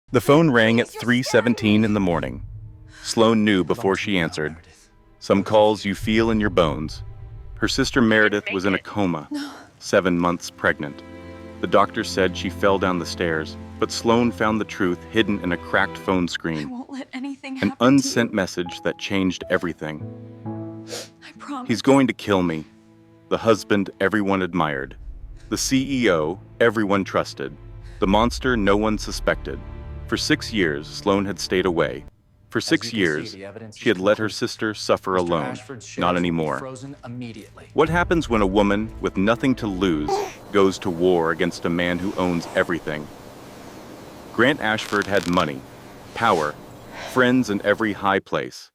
The phone rang at Please, you're scaring 3:17 in me. the morning. Sloan knew before she answered. Some calls you feel in your bones. Her sister Meredith was in a coma, 7 months pregnant. The doctor said she fell down the stairs, but Sloan found the truth hidden in a cracked phone I screen, won't let anything an happen to unsent you. message that changed everything. I promise. He's going to kill me. The husband everyone admired. The CEO everyone trusted. The monster no one suspected. For 6 years, Sloan had stayed away. For 6 years, she had let her sister suffer alone. Not anymore. What happens when a woman with nothing to lose goes to war against a man who owns everything? Grant Ashford had money, power, friends in every high place.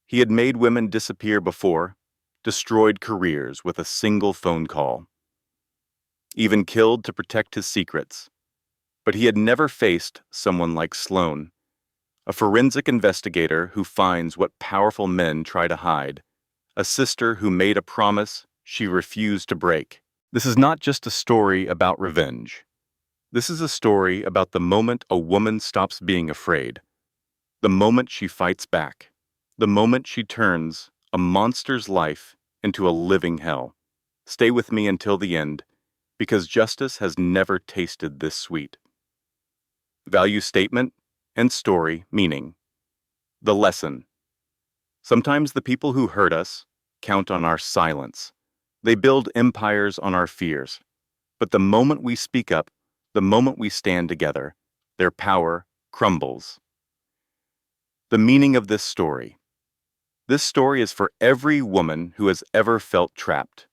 He had made women disappear before, destroyed careers with a single phone call, even killed to protect his secrets. But he had never faced someone like Sloan, a forensic investigator who finds what powerful men try to hide, a sister who made a promise she refused to break. This is not just a story about revenge. This is a story about the moment a woman stops being afraid, the moment she fights back, the moment she turns a monster's life into a living hell. Stay with me until the end, because justice has never tasted this sweet. Value statement and story meaning. The lesson. Sometimes the people who hurt us count on our silence. They build empires on our fears. But the moment we speak up, the moment we stand together, their power crumbles. The meaning of this story. This story is for every woman who has ever felt trapped,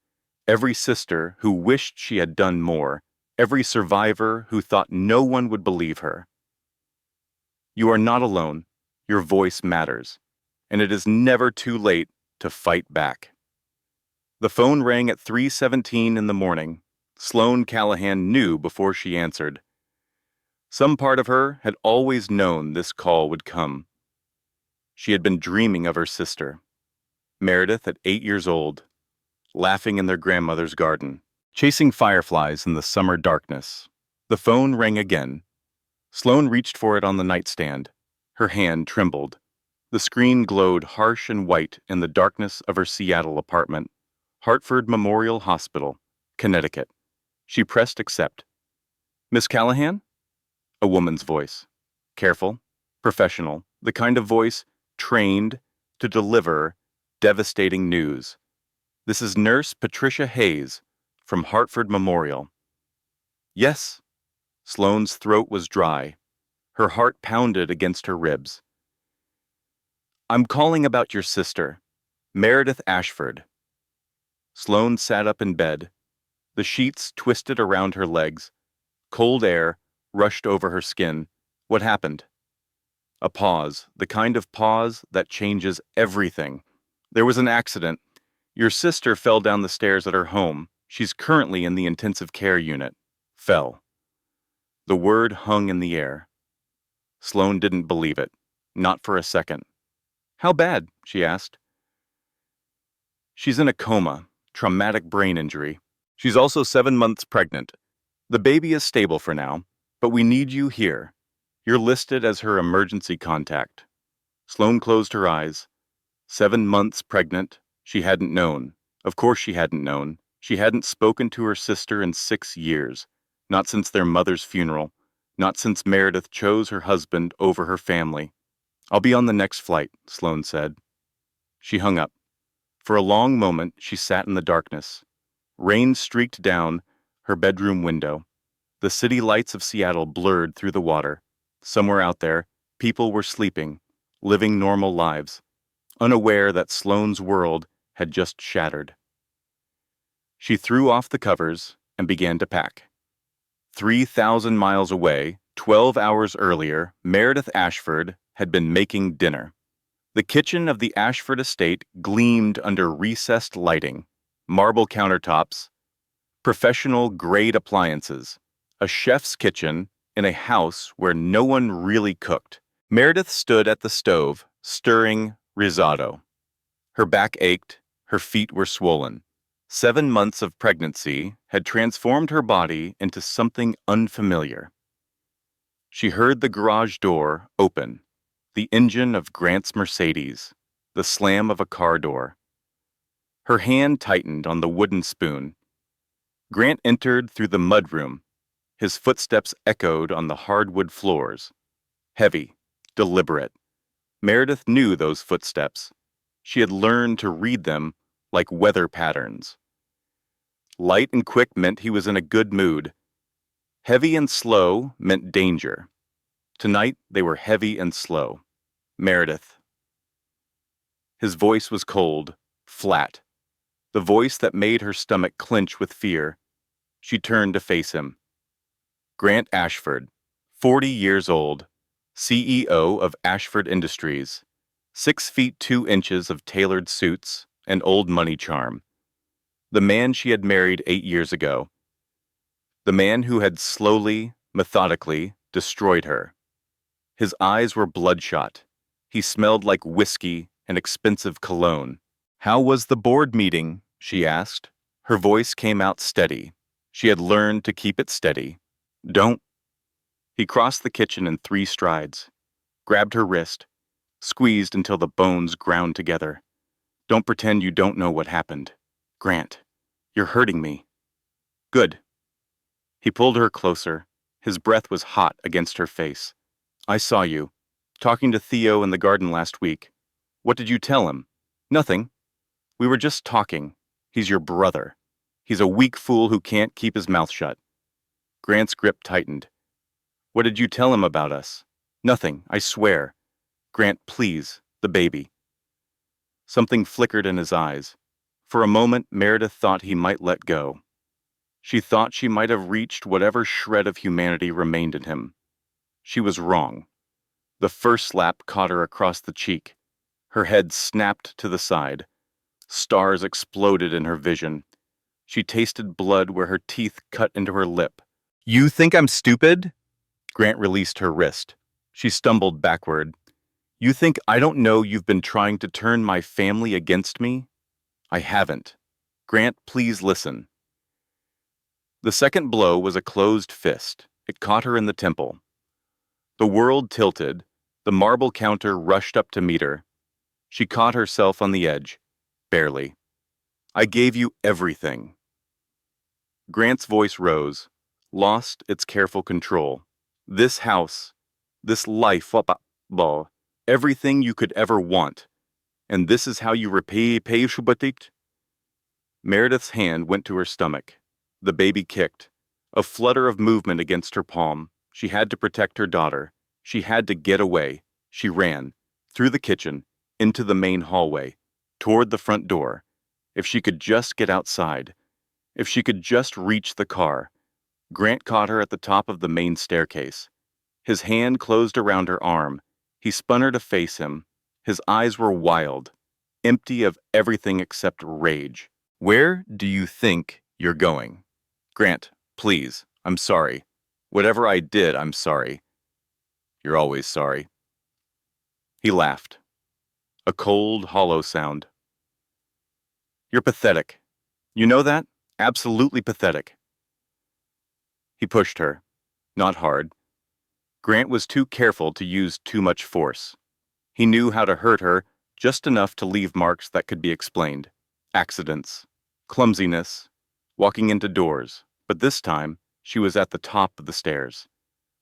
every sister who wished she had done more, every survivor who thought no one would believe her. You are not alone. Your voice matters, and it is never too late to fight back. The phone rang at 3:17 in the morning. Sloan Callahan knew before she answered. Some part of her had always known this call would come. She had been dreaming of her sister, Meredith at 8 years old, laughing in their grandmother's garden, chasing fireflies in the summer darkness. The phone rang again. Sloan reached for it on the nightstand. Her hand trembled. The screen glowed harsh and white in the darkness of her Seattle apartment, Hartford Memorial Hospital, Connecticut. She pressed accept. Miss Callahan? A woman's voice. Careful, professional, the kind of voice trained to deliver devastating news. This is Nurse Patricia Hayes from Hartford Memorial. Yes. Sloane's throat was dry. Her heart pounded against her ribs. I'm calling about your sister, Meredith Ashford. Sloan sat up in bed. The sheets twisted around her legs. Cold air rushed over her skin. What happened? A pause, the kind of pause that changes everything. There was an accident. Your sister fell down the stairs at her home. She's currently in the intensive care unit. Fell. The word hung in the air. Sloan didn't believe it. Not for a second. How bad? She asked. She's in a coma, traumatic brain injury. She's also 7 months pregnant. The baby is stable for now, but we need you here. You're listed as her emergency contact. Sloan closed her eyes. 7 months pregnant. She hadn't known. Of course she hadn't known. She hadn't spoken to her sister in 6 years. Not since their mother's funeral. Not since Meredith chose her husband over her family. I'll be on the next flight, Sloan said. She hung up. For a long moment, she sat in the darkness. Rain streaked down her bedroom window. The city lights of Seattle blurred through the water. Somewhere out there, people were sleeping, living normal lives, unaware that Sloan's world had just shattered. She threw off the covers and began to pack. 3,000 miles away, 12 hours earlier, Meredith Ashford had been making dinner. The kitchen of the Ashford estate gleamed under recessed lighting, marble countertops, professional grade appliances, a chef's kitchen in a house where no one really cooked. Meredith stood at the stove, stirring risotto. Her back ached, her feet were swollen. 7 months of pregnancy had transformed her body into something unfamiliar. She heard the garage door open, the engine of Grant's Mercedes, the slam of a car door. Her hand tightened on the wooden spoon. Grant entered through the mudroom. His footsteps echoed on the hardwood floors. Heavy, deliberate. Meredith knew those footsteps. She had learned to read them like weather patterns. Light and quick meant he was in a good mood. Heavy and slow meant danger. Tonight they were heavy and slow. Meredith. His voice was cold, flat. The voice that made her stomach clench with fear. She turned to face him. Grant Ashford, 40 years old, CEO of Ashford Industries, 6 feet 2 inches of tailored suits and old money charm. The man she had married 8 years ago. The man who had slowly, methodically destroyed her. His eyes were bloodshot. He smelled like whiskey and expensive cologne. "How was the board meeting?" she asked. Her voice came out steady. She had learned to keep it steady. "Don't." He crossed the kitchen in 3 strides, grabbed her wrist, squeezed until the bones ground together. "Don't pretend you don't know what happened. Grant, you're hurting me." "Good." He pulled her closer. His breath was hot against her face. "I saw you, talking to Theo in the garden last week. What did you tell him?" "Nothing. We were just talking. He's your brother. He's a weak fool who can't keep his mouth shut." Grant's grip tightened. "What did you tell him about us?" "Nothing, I swear." "Grant, please, the baby." Something flickered in his eyes. For a moment, Meredith thought he might let go. She thought she might have reached whatever shred of humanity remained in him. She was wrong. The first slap caught her across the cheek. Her head snapped to the side. Stars exploded in her vision. She tasted blood where her teeth cut into her lip. "You think I'm stupid?" Grant released her wrist. She stumbled backward. "You think I don't know you've been trying to turn my family against me?" "I haven't. Grant, please listen." The second blow was a closed fist. It caught her in the temple. The world tilted. The marble counter rushed up to meet her. She caught herself on the edge. Barely. "I gave you everything." Grant's voice rose, lost its careful control. "This house, this life, everything you could ever want. And this is how you repay Shubatik?" Meredith's hand went to her stomach. The baby kicked. A flutter of movement against her palm. She had to protect her daughter. She had to get away. She ran. Through the kitchen, into the main hallway, toward the front door. If she could just get outside. If she could just reach the car. Grant caught her at the top of the main staircase. His hand closed around her arm. He spun her to face him. His eyes were wild, empty of everything except rage. "Where do you think you're going?" "Grant, please, I'm sorry. Whatever I did, I'm sorry." "You're always sorry." He laughed. A cold, hollow sound. "You're pathetic. You know that? Absolutely pathetic." He pushed her. Not hard. Grant was too careful to use too much force. He knew how to hurt her just enough to leave marks that could be explained. Accidents. Clumsiness. Walking into doors. But this time, she was at the top of the stairs.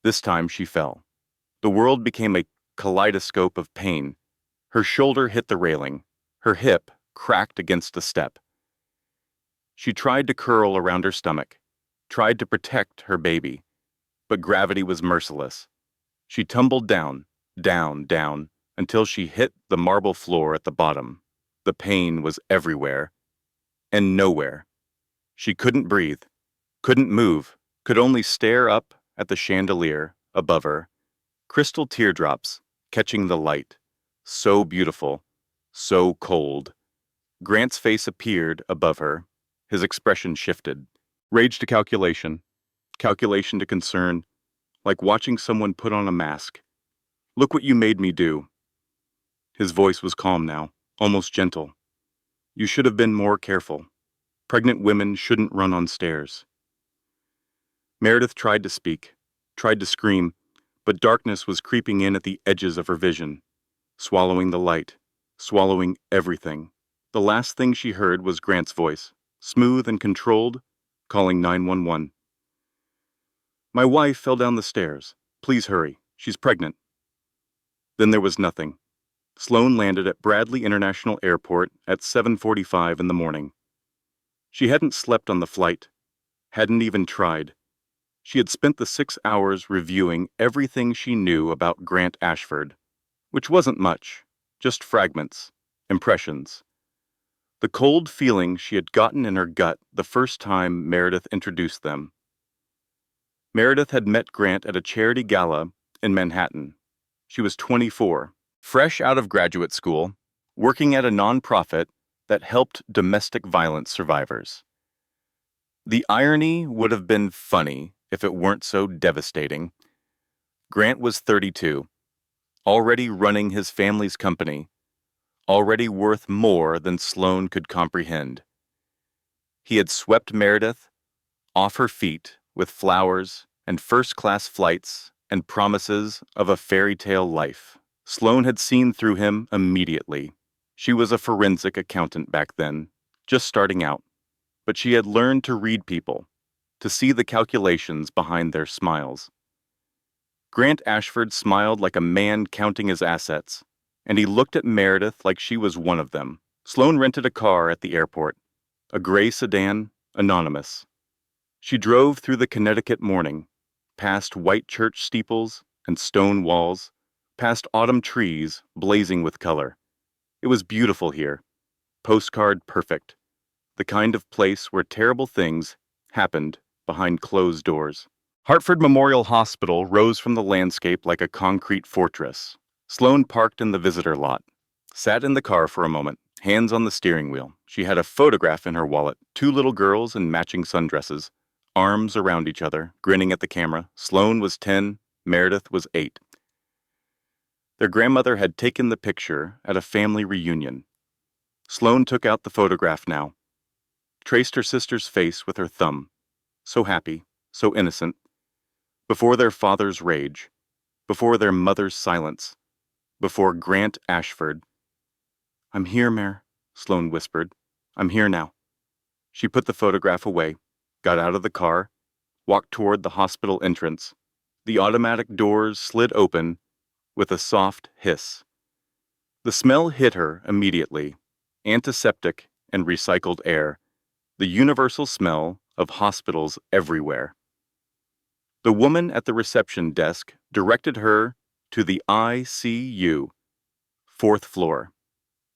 This time she fell. The world became a kaleidoscope of pain. Her shoulder hit the railing. Her hip cracked against a step. She tried to curl around her stomach, tried to protect her baby, but gravity was merciless. She tumbled down, down, until she hit the marble floor at the bottom. The pain was everywhere, and nowhere. She couldn't breathe, couldn't move, could only stare up at the chandelier above her. Crystal teardrops catching the light. So beautiful, so cold. Grant's face appeared above her. His expression shifted. Rage to calculation. Calculation to concern. Like watching someone put on a mask. "Look what you made me do." His voice was calm now, almost gentle. "You should have been more careful. Pregnant women shouldn't run on stairs." Meredith tried to speak, tried to scream, But darkness was creeping in at the edges of her vision, swallowing the light, swallowing everything. The last thing she heard was Grant's voice, smooth and controlled, calling 911. "My wife fell down the stairs. Please hurry. She's pregnant." Then there was nothing. Sloan landed at Bradley International Airport at 7:45 in the morning. She hadn't slept on the flight, hadn't even tried. She had spent the 6 hours reviewing everything she knew about Grant Ashford, which wasn't much, just fragments, impressions. The cold feeling she had gotten in her gut the first time Meredith introduced them. Meredith had met Grant at a charity gala in Manhattan. She was 24, fresh out of graduate school, working at a nonprofit that helped domestic violence survivors. The irony would have been funny if it weren't so devastating. Grant was 32, already running his family's company, already worth more than Sloan could comprehend. He had swept Meredith off her feet with flowers and first-class flights and promises of a fairy tale life. Sloan had seen through him immediately. She was a forensic accountant back then, just starting out, but she had learned to read people, to see the calculations behind their smiles. Grant Ashford smiled like a man counting his assets, and he looked at Meredith like she was one of them. Sloan rented a car at the airport, a gray sedan, anonymous. She drove through the Connecticut morning, past white church steeples and stone walls, past autumn trees blazing with color. It was beautiful here, postcard perfect, the kind of place where terrible things happened behind closed doors. Hartford Memorial Hospital rose from the landscape like a concrete fortress. Sloan parked in the visitor lot, sat in the car for a moment, hands on the steering wheel. She had a photograph in her wallet, 2 little girls in matching sundresses, arms around each other, grinning at the camera. Sloan was 10, Meredith was 8. Their grandmother had taken the picture at a family reunion. Sloan took out the photograph now, traced her sister's face with her thumb, so happy, so innocent, before their father's rage, before their mother's silence, before Grant Ashford. "I'm here, Mare," Sloan whispered. "I'm here now." She put the photograph away, got out of the car, walked toward the hospital entrance. The automatic doors slid open with a soft hiss. The smell hit her immediately, antiseptic and recycled air, the universal smell of hospitals everywhere. The woman at the reception desk directed her to the ICU, 4th floor.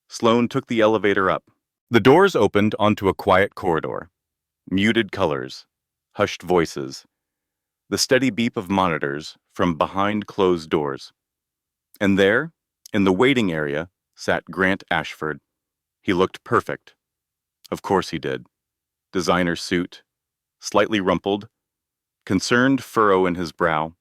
Sloan took the elevator up. The doors opened onto a quiet corridor. Muted colors, hushed voices, the steady beep of monitors from behind closed doors. And there, in the waiting area, sat Grant Ashford. He looked perfect. Of course he did. Designer suit, slightly rumpled, concerned furrow in his brow,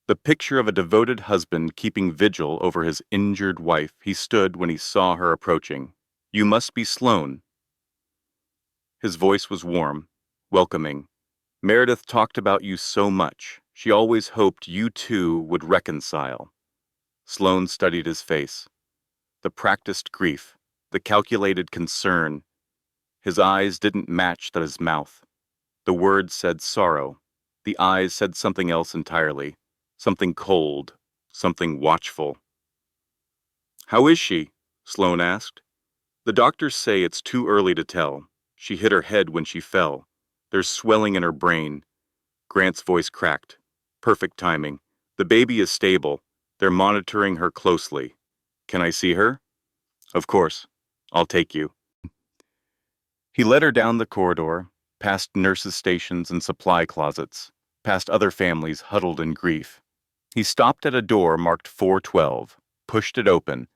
the picture of a devoted husband keeping vigil over his injured wife. He stood when he saw her approaching. "You must be Sloan." His voice was warm, welcoming. "Meredith talked about you so much. She always hoped you two would reconcile." Sloan studied his face. The practiced grief, the calculated concern. His eyes didn't match his mouth. The words said sorrow. The eyes said something else entirely. Something cold, something watchful. "How is she?" Sloan asked. "The doctors say it's too early to tell. She hit her head when she fell. There's swelling in her brain." Grant's voice cracked. Perfect timing. "The baby is stable. They're monitoring her closely. Can I see her?" "Of course. I'll take you." He led her down the corridor, past nurses' stations and supply closets, past other families huddled in grief. He stopped at a door marked 412, pushed it open.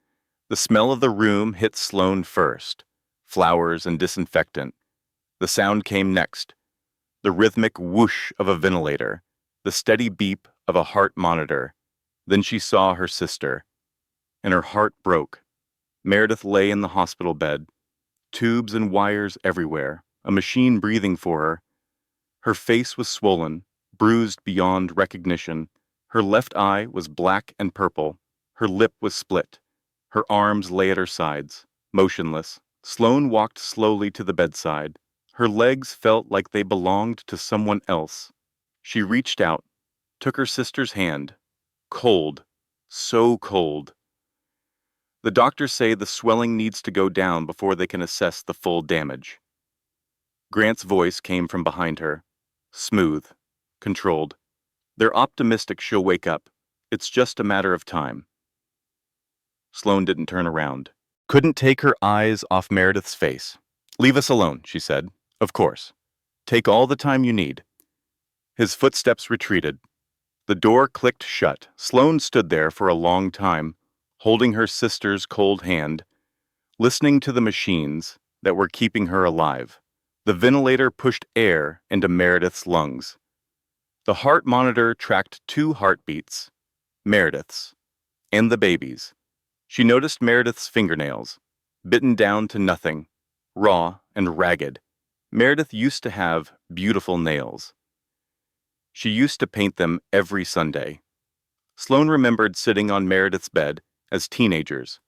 The smell of the room hit Sloan first. Flowers and disinfectant. The sound came next. The rhythmic whoosh of a ventilator. The steady beep of a heart monitor. Then she saw her sister, and her heart broke. Meredith lay in the hospital bed, tubes and wires everywhere, a machine breathing for her. Her face was swollen, bruised beyond recognition, Her left eye was black and purple. Her lip was split. Her arms lay at her sides, motionless. Sloan walked slowly to the bedside. Her legs felt like they belonged to someone else. She reached out, took her sister's hand. Cold, so cold. The doctors say the swelling needs to go down before they can assess the full damage. Grant's voice came from behind her, smooth, controlled. They're optimistic she'll wake up. It's just a matter of time. Sloan didn't turn around. Couldn't take her eyes off Meredith's face. "Leave us alone," she said. "Of course. Take all the time you need." His footsteps retreated. The door clicked shut. Sloan stood there for a long time, holding her sister's cold hand, listening to the machines that were keeping her alive. The ventilator pushed air into Meredith's lungs. The heart monitor tracked 2 heartbeats, Meredith's, and the baby's. She noticed Meredith's fingernails, bitten down to nothing, raw and ragged. Meredith used to have beautiful nails. She used to paint them every Sunday. Sloan remembered sitting on Meredith's bed as teenagers,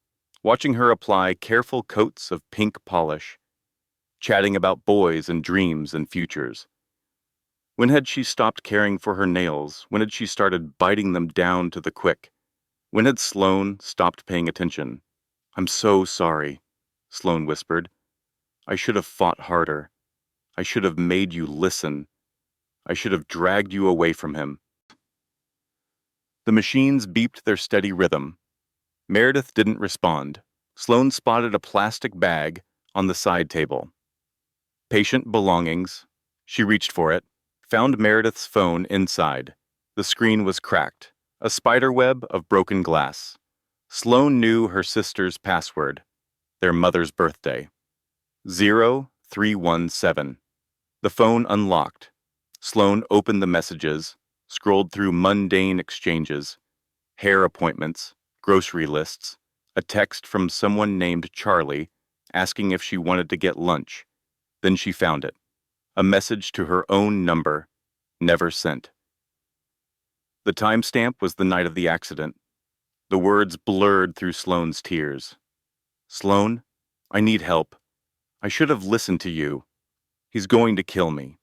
watching her apply careful coats of pink polish, chatting about boys and dreams and futures. When had she stopped caring for her nails? When had she started biting them down to the quick? When had Sloan stopped paying attention? "I'm so sorry," Sloan whispered. "I should have fought harder. I should have made you listen. I should have dragged you away from him." The machines beeped their steady rhythm. Meredith didn't respond. Sloan spotted a plastic bag on the side table. Patient belongings. She reached for it, found Meredith's phone inside. The screen was cracked, a spider web of broken glass. Sloan knew her sister's password, their mother's birthday. 0317. The phone unlocked. Sloan opened the messages, scrolled through mundane exchanges, hair appointments, grocery lists, a text from someone named Charlie asking if she wanted to get lunch. Then she found it. A message to her own number, never sent. The timestamp was the night of the accident. The words blurred through Sloan's tears. "Sloan, I need help. I should have listened to you. He's going to kill me."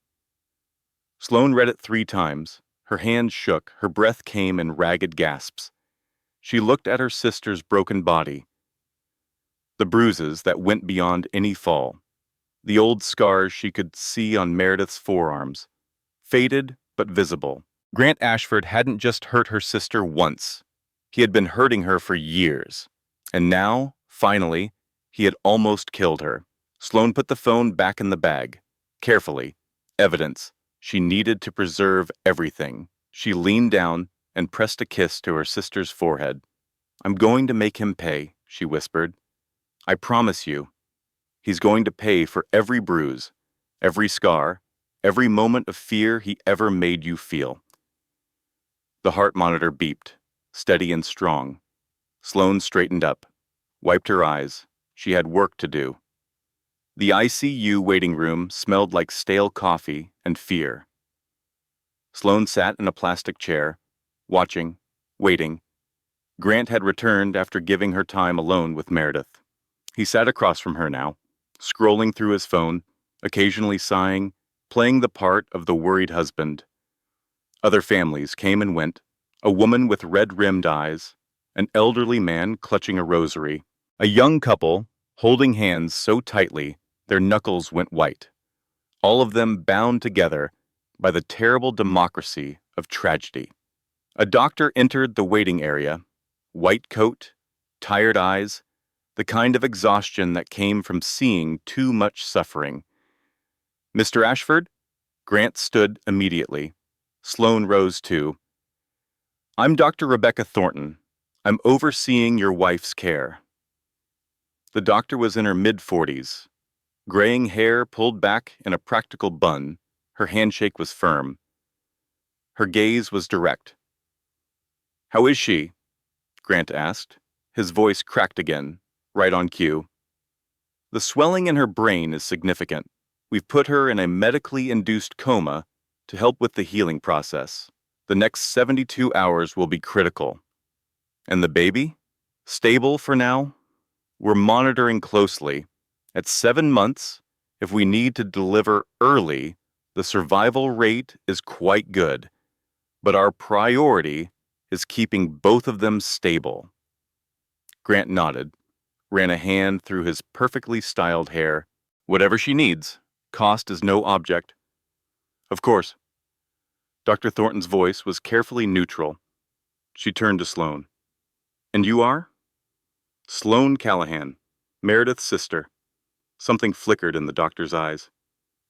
Sloan read it 3 times. Her hands shook, her breath came in ragged gasps. She looked at her sister's broken body, the bruises that went beyond any fall, the old scars she could see on Meredith's forearms, faded but visible. Grant Ashford hadn't just hurt her sister once. He had been hurting her for years. And now, finally, he had almost killed her. Sloan put the phone back in the bag. Carefully. Evidence. She needed to preserve everything. She leaned down and pressed a kiss to her sister's forehead. "I'm going to make him pay," she whispered. "I promise you. He's going to pay for every bruise, every scar, every moment of fear he ever made you feel." The heart monitor beeped, steady and strong. Sloan straightened up, wiped her eyes. She had work to do. The ICU waiting room smelled like stale coffee and fear. Sloan sat in a plastic chair, watching, waiting. Grant had returned after giving her time alone with Meredith. He sat across from her now, scrolling through his phone, occasionally sighing, playing the part of the worried husband. Other families came and went, a woman with red-rimmed eyes, an elderly man clutching a rosary, a young couple holding hands so tightly their knuckles went white, all of them bound together by the terrible democracy of tragedy. A doctor entered the waiting area, white coat, tired eyes, the kind of exhaustion that came from seeing too much suffering. "Mr. Ashford?" Grant stood immediately. Sloan rose too. "I'm Dr. Rebecca Thornton. I'm overseeing your wife's care." The doctor was in her mid-40s. Graying hair pulled back in a practical bun, her handshake was firm. Her gaze was direct. "How is she?" Grant asked. His voice cracked again, right on cue. "The swelling in her brain is significant. We've put her in a medically induced coma to help with the healing process. The next 72 hours will be critical. And the baby? Stable for now? We're monitoring closely. At 7 months, if we need to deliver early, the survival rate is quite good. But our priority is keeping both of them stable. Grant nodded, ran a hand through his perfectly styled hair. Whatever she needs, cost is no object. Of course. Dr. Thornton's voice was carefully neutral. She turned to Sloan. And you are? Sloan Callahan, Meredith's sister. Something flickered in the doctor's eyes.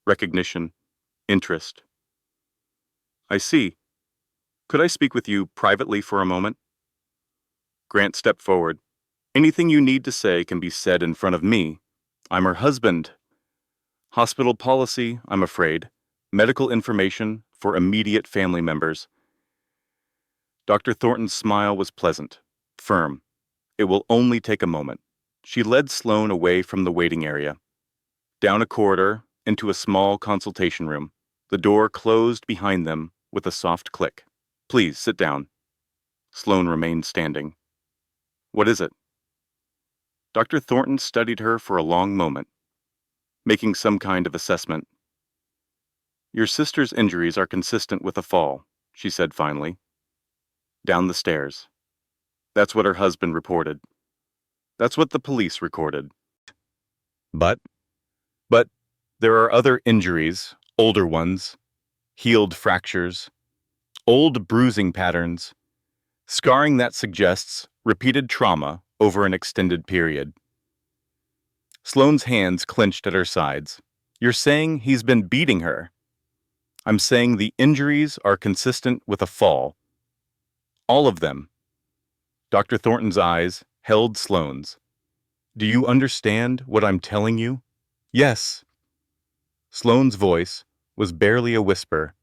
Recognition, interest. I see. Could I speak with you privately for a moment? Grant stepped forward. Anything you need to say can be said in front of me. I'm her husband. Hospital policy, I'm afraid. Medical information for immediate family members. Dr. Thornton's smile was pleasant, firm. It will only take a moment. She led Sloan away from the waiting area, down a corridor, into a small consultation room. The door closed behind them with a soft click. Please, sit down. Sloan remained standing. What is it? Dr. Thornton studied her for a long moment, making some kind of assessment. Your sister's injuries are consistent with a fall, she said finally. Down the stairs. That's what her husband reported. That's what the police recorded. But there are other injuries, older ones, healed fractures, old bruising patterns, scarring that suggests repeated trauma over an extended period. Sloane's hands clenched at her sides. You're saying he's been beating her? I'm saying the injuries are consistent with a fall. All of them. Dr. Thornton's eyes held Sloane's. Do you understand what I'm telling you? Yes. Sloane's voice was barely a whisper.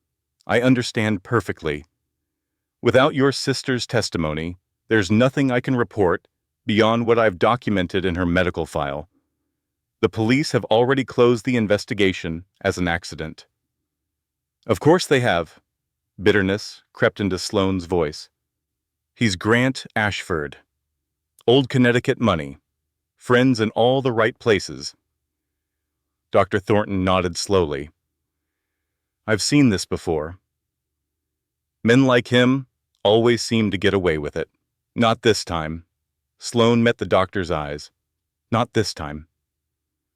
I understand perfectly. Without your sister's testimony, there's nothing I can report beyond what I've documented in her medical file. The police have already closed the investigation as an accident. Of course they have. Bitterness crept into Sloane's voice. He's Grant Ashford. Old Connecticut money. Friends in all the right places. Dr. Thornton nodded slowly. I've seen this before. Men like him always seem to get away with it. Not this time. Sloan met the doctor's eyes. Not this time.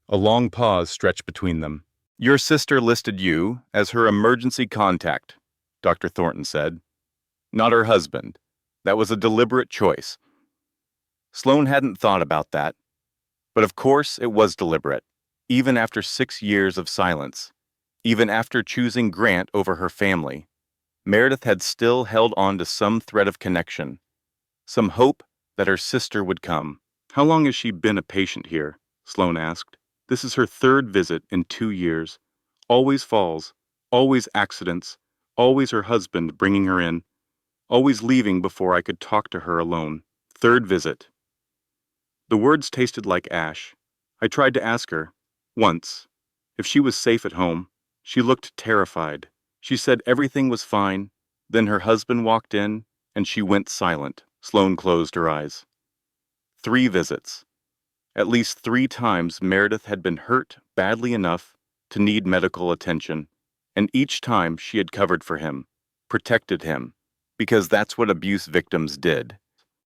A long pause stretched between them. Your sister listed you as her emergency contact, Dr. Thornton said. Not her husband. That was a deliberate choice. Sloan hadn't thought about that. But of course it was deliberate, even after 6 years of silence, even after choosing Grant over her family. Meredith had still held on to some thread of connection, some hope that her sister would come. How long has she been a patient here? Sloan asked. This is her 3rd visit in 2 years. Always falls, always accidents, always her husband bringing her in, always leaving before I could talk to her alone. 3rd visit. The words tasted like ash. I tried to ask her, once, if she was safe at home. She looked terrified. She said everything was fine. Then her husband walked in, and she went silent. Sloan closed her eyes. 3 visits. At least 3 times Meredith had been hurt badly enough to need medical attention, and each time she had covered for him, protected him, because that's what abuse victims did.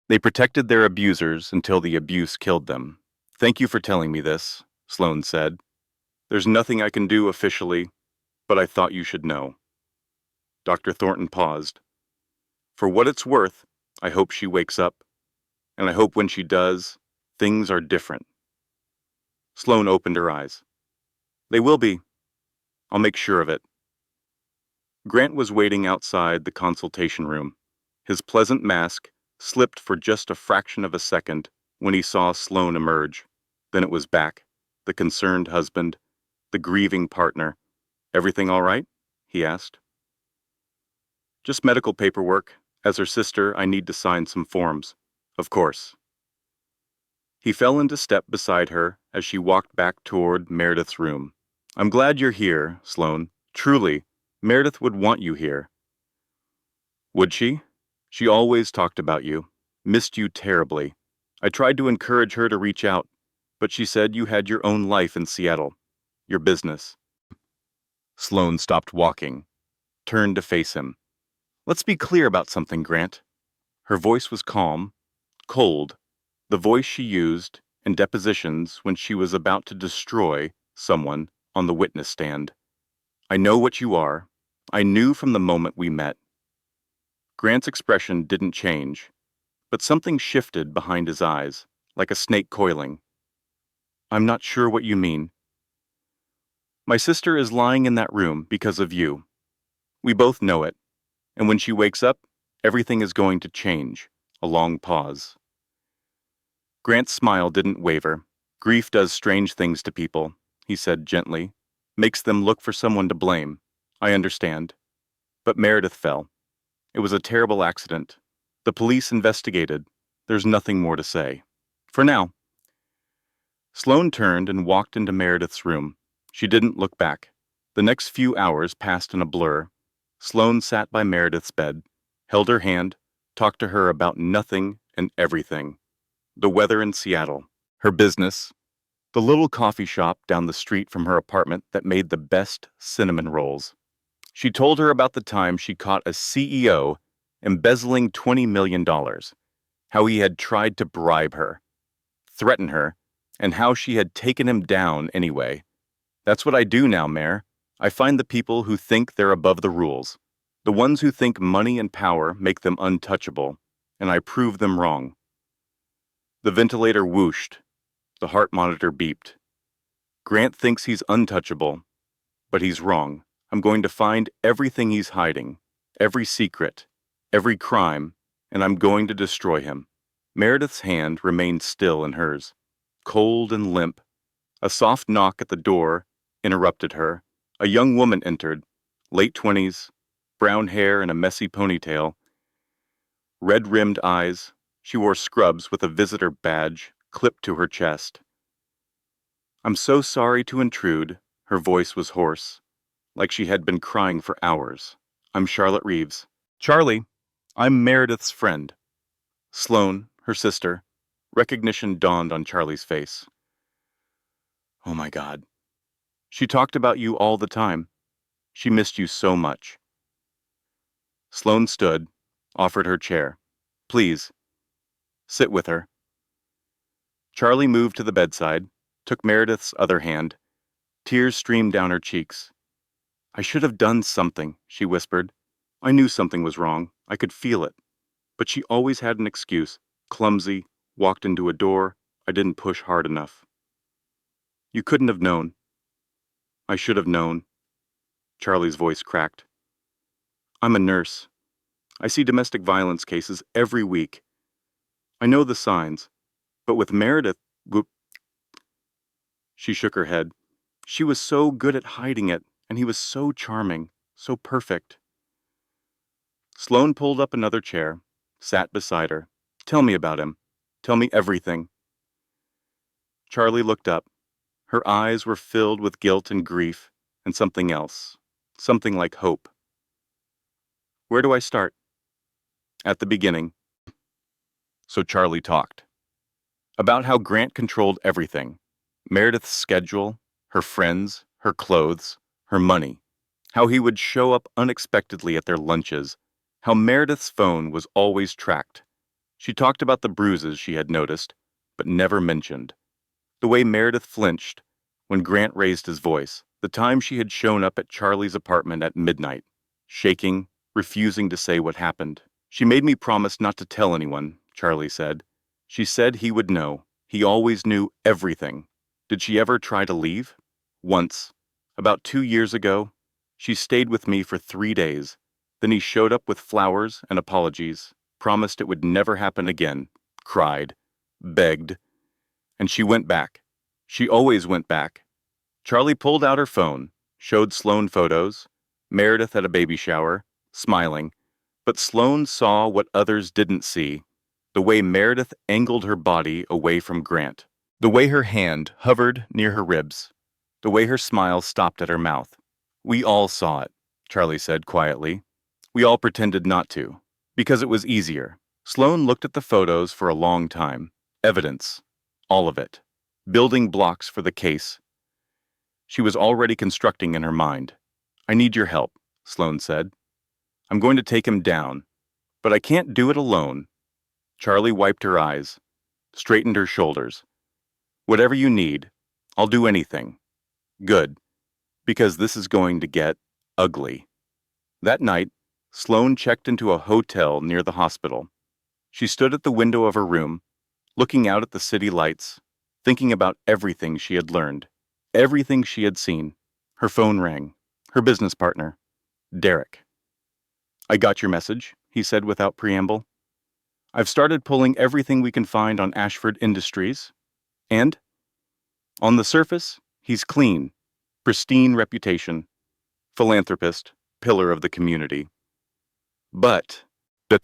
They protected their abusers until the abuse killed them. Thank you for telling me this, Sloan said. There's nothing I can do officially, but I thought you should know. Dr. Thornton paused. For what it's worth, I hope she wakes up, and I hope when she does, things are different. Sloan opened her eyes. They will be. I'll make sure of it. Grant was waiting outside the consultation room. His pleasant mask slipped for just a fraction of a second when he saw Sloan emerge. Then it was back, the concerned husband, the grieving partner. Everything all right? He asked. Just medical paperwork. As her sister, I need to sign some forms. Of course. He fell into step beside her as she walked back toward Meredith's room. I'm glad you're here, Sloan. Truly, Meredith would want you here. Would she? She always talked about you. Missed you terribly. I tried to encourage her to reach out, but she said you had your own life in Seattle. Your business. Sloan stopped walking, turned to face him. Let's be clear about something, Grant. Her voice was calm, cold, the voice she used in depositions when she was about to destroy someone on the witness stand. I know what you are. I knew from the moment we met. Grant's expression didn't change, but something shifted behind his eyes, like a snake coiling. I'm not sure what you mean. My sister is lying in that room because of you. We both know it, and when she wakes up, everything is going to change. A long pause. Grant's smile didn't waver. Grief does strange things to people, he said gently. Makes them look for someone to blame. I understand. But Meredith fell. It was a terrible accident. The police investigated. There's nothing more to say. For now. Sloan turned and walked into Meredith's room. She didn't look back. The next few hours passed in a blur. Sloan sat by Meredith's bed, held her hand, talked to her about nothing and everything. The weather in Seattle, her business, the little coffee shop down the street from her apartment that made the best cinnamon rolls. She told her about the time she caught a CEO embezzling $20 million, how he had tried to bribe her, threaten her, and how she had taken him down anyway. That's what I do now, Mayor. I find the people who think they're above the rules, the ones who think money and power make them untouchable, and I prove them wrong. The ventilator whooshed. The heart monitor beeped. Grant thinks he's untouchable, but he's wrong. I'm going to find everything he's hiding, every secret, every crime, and I'm going to destroy him. Meredith's hand remained still in hers, cold and limp. A soft knock at the door interrupted her. A young woman entered, late 20s, brown hair and a messy ponytail, red-rimmed eyes. She wore scrubs with a visitor badge clipped to her chest. I'm so sorry to intrude. Her voice was hoarse, like she had been crying for hours. I'm Charlotte Reeves. Charlie, I'm Meredith's friend. Sloan, her sister. Recognition dawned on Charlie's face. Oh my God. She talked about you all the time. She missed you so much. Sloan stood, offered her chair. Please, sit with her. Charlie moved to the bedside, took Meredith's other hand. Tears streamed down her cheeks. I should have done something, she whispered. I knew something was wrong. I could feel it. But she always had an excuse. Clumsy, walked into a door. I didn't push hard enough. You couldn't have known. I should have known. Charlie's voice cracked. I'm a nurse. I see domestic violence cases every week. I know the signs. But with Meredith, whoop. She shook her head. She was so good at hiding it, and he was so charming, so perfect. Sloan pulled up another chair, sat beside her. Tell me about him. Tell me everything. Charlie looked up. Her eyes were filled with guilt and grief, and something else, something like hope. Where do I start? At the beginning. So Charlie talked. About how Grant controlled everything. Meredith's schedule, her friends, her clothes, her money. How he would show up unexpectedly at their lunches. How Meredith's phone was always tracked. She talked about the bruises she had noticed, but never mentioned. The way Meredith flinched when Grant raised his voice. The time she had shown up at Charlie's apartment at midnight, shaking, refusing to say what happened. She made me promise not to tell anyone, Charlie said. She said he would know. He always knew everything. Did she ever try to leave? Once. About 2 years ago. She stayed with me for 3 days. Then he showed up with flowers and apologies, promised it would never happen again, cried, begged. And she went back. She always went back. Charlie pulled out her phone, showed Sloan photos. Meredith at a baby shower, smiling. But Sloan saw what others didn't see. The way Meredith angled her body away from Grant. The way her hand hovered near her ribs. The way her smile stopped at her mouth. We all saw it, Charlie said quietly. We all pretended not to. Because it was easier. Sloan looked at the photos for a long time. Evidence. All of it. Building blocks for the case. She was already constructing in her mind. I need your help, Sloan said. I'm going to take him down. But I can't do it alone. Charlie wiped her eyes, straightened her shoulders. Whatever you need, I'll do anything. Good. Because this is going to get ugly. That night, Sloan checked into a hotel near the hospital. She stood at the window of her room, looking out at the city lights, thinking about everything she had learned, everything she had seen. Her phone rang. Her business partner, Derek. I got your message, he said without preamble. I've started pulling everything we can find on Ashford Industries. And? On the surface, he's clean, pristine reputation, philanthropist, pillar of the community. But, but,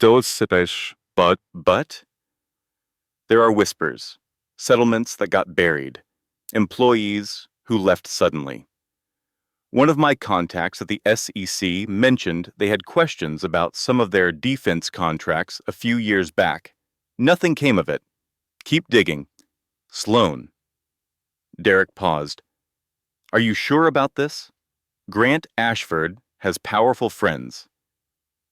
there are whispers, settlements that got buried, employees who left suddenly. One of my contacts at the SEC mentioned they had questions about some of their defense contracts a few years back. Nothing came of it. Keep digging. Sloan. Derek paused. Are you sure about this? Grant Ashford has powerful friends.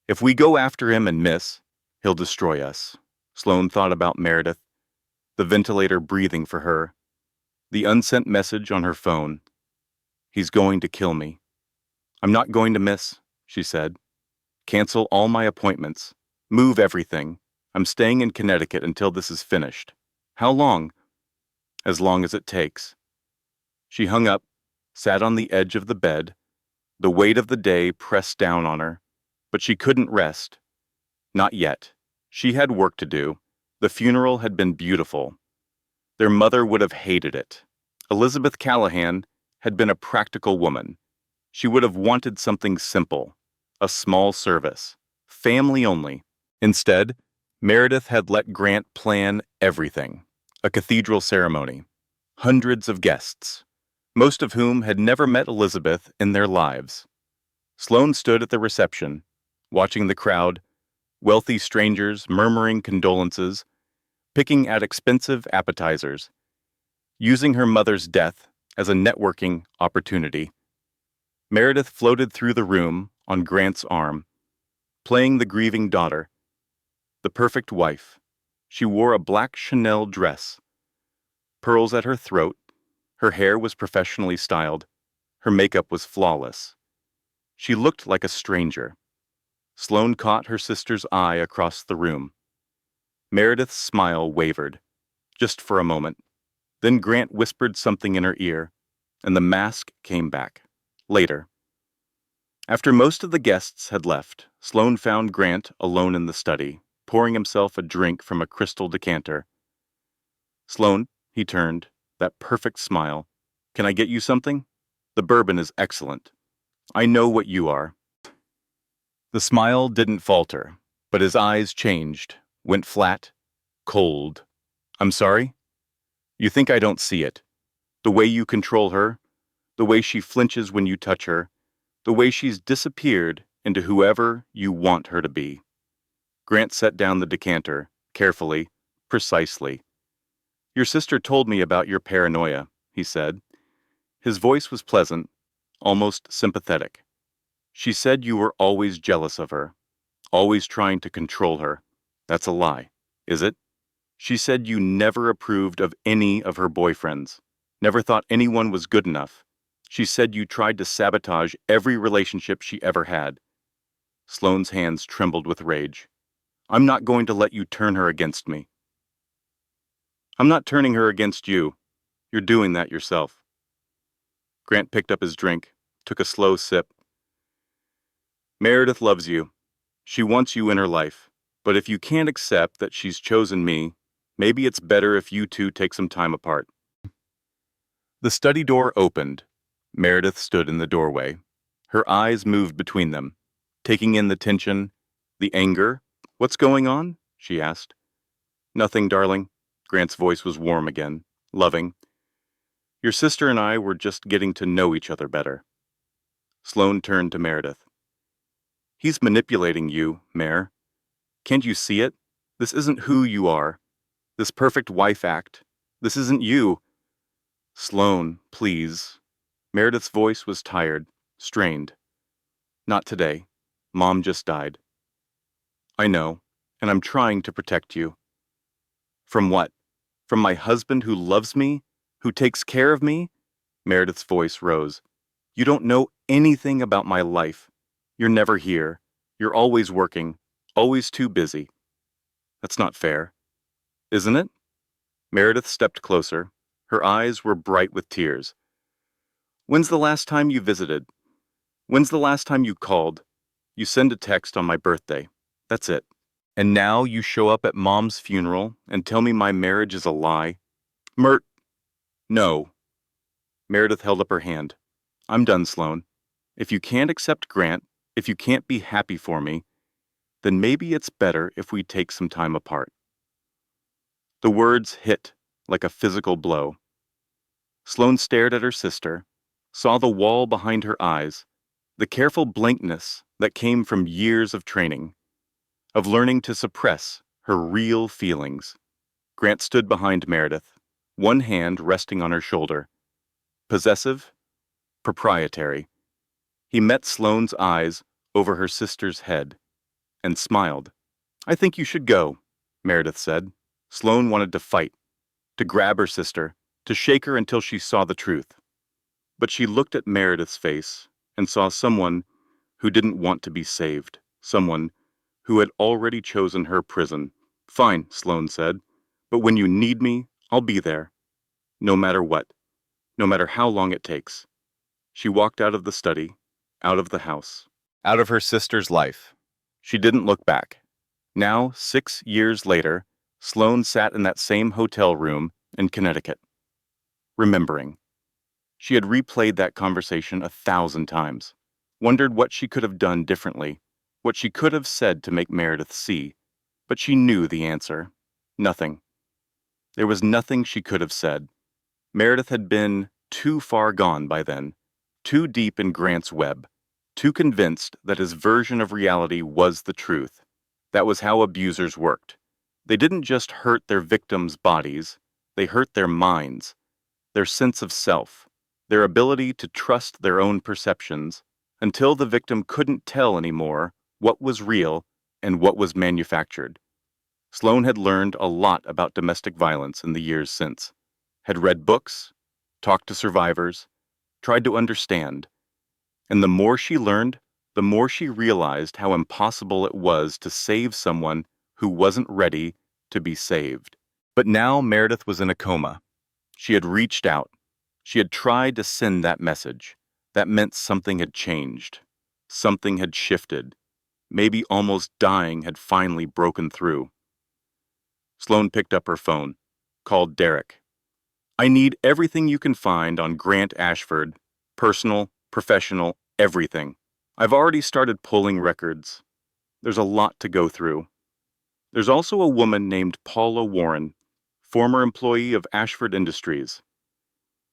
If we go after him and miss, he'll destroy us. Sloan thought about Meredith, the ventilator breathing for her, the unsent message on her phone. He's going to kill me. I'm not going to miss, she said. Cancel all my appointments. Move everything. I'm staying in Connecticut until this is finished. How long? As long as it takes. She hung up, sat on the edge of the bed, the weight of the day pressed down on her, but she couldn't rest. Not yet. She had work to do. The funeral had been beautiful. Their mother would have hated it. Elizabeth Callahan had been a practical woman. She would have wanted something simple, a small service, family only. Instead, Meredith had let Grant plan everything. A cathedral ceremony, hundreds of guests, most of whom had never met Elizabeth in their lives. Sloan stood at the reception, watching the crowd, wealthy strangers murmuring condolences, picking at expensive appetizers, using her mother's death as a networking opportunity. Meredith floated through the room on Grant's arm, playing the grieving daughter, the perfect wife. She wore a black Chanel dress, pearls at her throat, her hair was professionally styled, her makeup was flawless. She looked like a stranger. Sloan caught her sister's eye across the room. Meredith's smile wavered, just for a moment. Then Grant whispered something in her ear, and the mask came back. Later. After most of the guests had left, Sloan found Grant alone in the study, pouring himself a drink from a crystal decanter. Sloan, he turned, that perfect smile. Can I get you something? The bourbon is excellent. I know what you are. The smile didn't falter, but his eyes changed, went flat, cold. I'm sorry? You think I don't see it? The way you control her, the way she flinches when you touch her, the way she's disappeared into whoever you want her to be. Grant set down the decanter, carefully, precisely. Your sister told me about your paranoia, he said. His voice was pleasant, almost sympathetic. She said you were always jealous of her, always trying to control her. That's a lie, is it? She said you never approved of any of her boyfriends, never thought anyone was good enough. She said you tried to sabotage every relationship she ever had. Sloane's hands trembled with rage. I'm not going to let you turn her against me. I'm not turning her against you. You're doing that yourself. Grant picked up his drink, took a slow sip. Meredith loves you. She wants you in her life. But if you can't accept that she's chosen me, maybe it's better if you two take some time apart. The study door opened. Meredith stood in the doorway. Her eyes moved between them, taking in the tension, the anger. What's going on? She asked. Nothing, darling. Grant's voice was warm again, loving. Your sister and I were just getting to know each other better. Sloan turned to Meredith. He's manipulating you, Mare. Can't you see it? This isn't who you are. This perfect wife act. This isn't you. Sloan, please. Meredith's voice was tired, strained. Not today. Mom just died. I know, and I'm trying to protect you. From what? From my husband who loves me? Who takes care of me? Meredith's voice rose. You don't know anything about my life. You're never here. You're always working, always too busy. That's not fair. Isn't it? Meredith stepped closer. Her eyes were bright with tears. When's the last time you visited? When's the last time you called? You send a text on my birthday. That's it. And now you show up at Mom's funeral and tell me my marriage is a lie? No. Meredith held up her hand. I'm done, Sloan. If you can't accept Grant, if you can't be happy for me, then maybe it's better if we take some time apart. The words hit like a physical blow. Sloan stared at her sister, saw the wall behind her eyes, the careful blankness that came from years of training, of learning to suppress her real feelings. Grant stood behind Meredith, one hand resting on her shoulder. Possessive, proprietary. He met Sloane's eyes over her sister's head and smiled. I think you should go, Meredith said. Sloan wanted to fight, to grab her sister, to shake her until she saw the truth. But she looked at Meredith's face and saw someone who didn't want to be saved, someone who had already chosen her prison. Fine, Sloan said, but when you need me, I'll be there. No matter what, no matter how long it takes. She walked out of the study, out of the house, out of her sister's life. She didn't look back. Now, 6 years later, Sloan sat in that same hotel room in Connecticut, remembering. She had replayed that conversation 1,000 times, wondered what she could have done differently, what she could have said to make Meredith see, but she knew the answer. Nothing. There was nothing she could have said. Meredith had been too far gone by then, too deep in Grant's web, too convinced that his version of reality was the truth. That was how abusers worked. They didn't just hurt their victims' bodies, they hurt their minds, their sense of self, their ability to trust their own perceptions, until the victim couldn't tell anymore what was real and what was manufactured. Sloan had learned a lot about domestic violence in the years since, had read books, talked to survivors, tried to understand. And the more she learned, the more she realized how impossible it was to save someone who wasn't ready to be saved. But now Meredith was in a coma. She had reached out. She had tried to send that message. That meant something had changed. Something had shifted. Maybe almost dying had finally broken through. Sloan picked up her phone, called Derek. I need everything you can find on Grant Ashford, personal, professional, everything. I've already started pulling records. There's a lot to go through. There's also a woman named Paula Warren, former employee of Ashford Industries.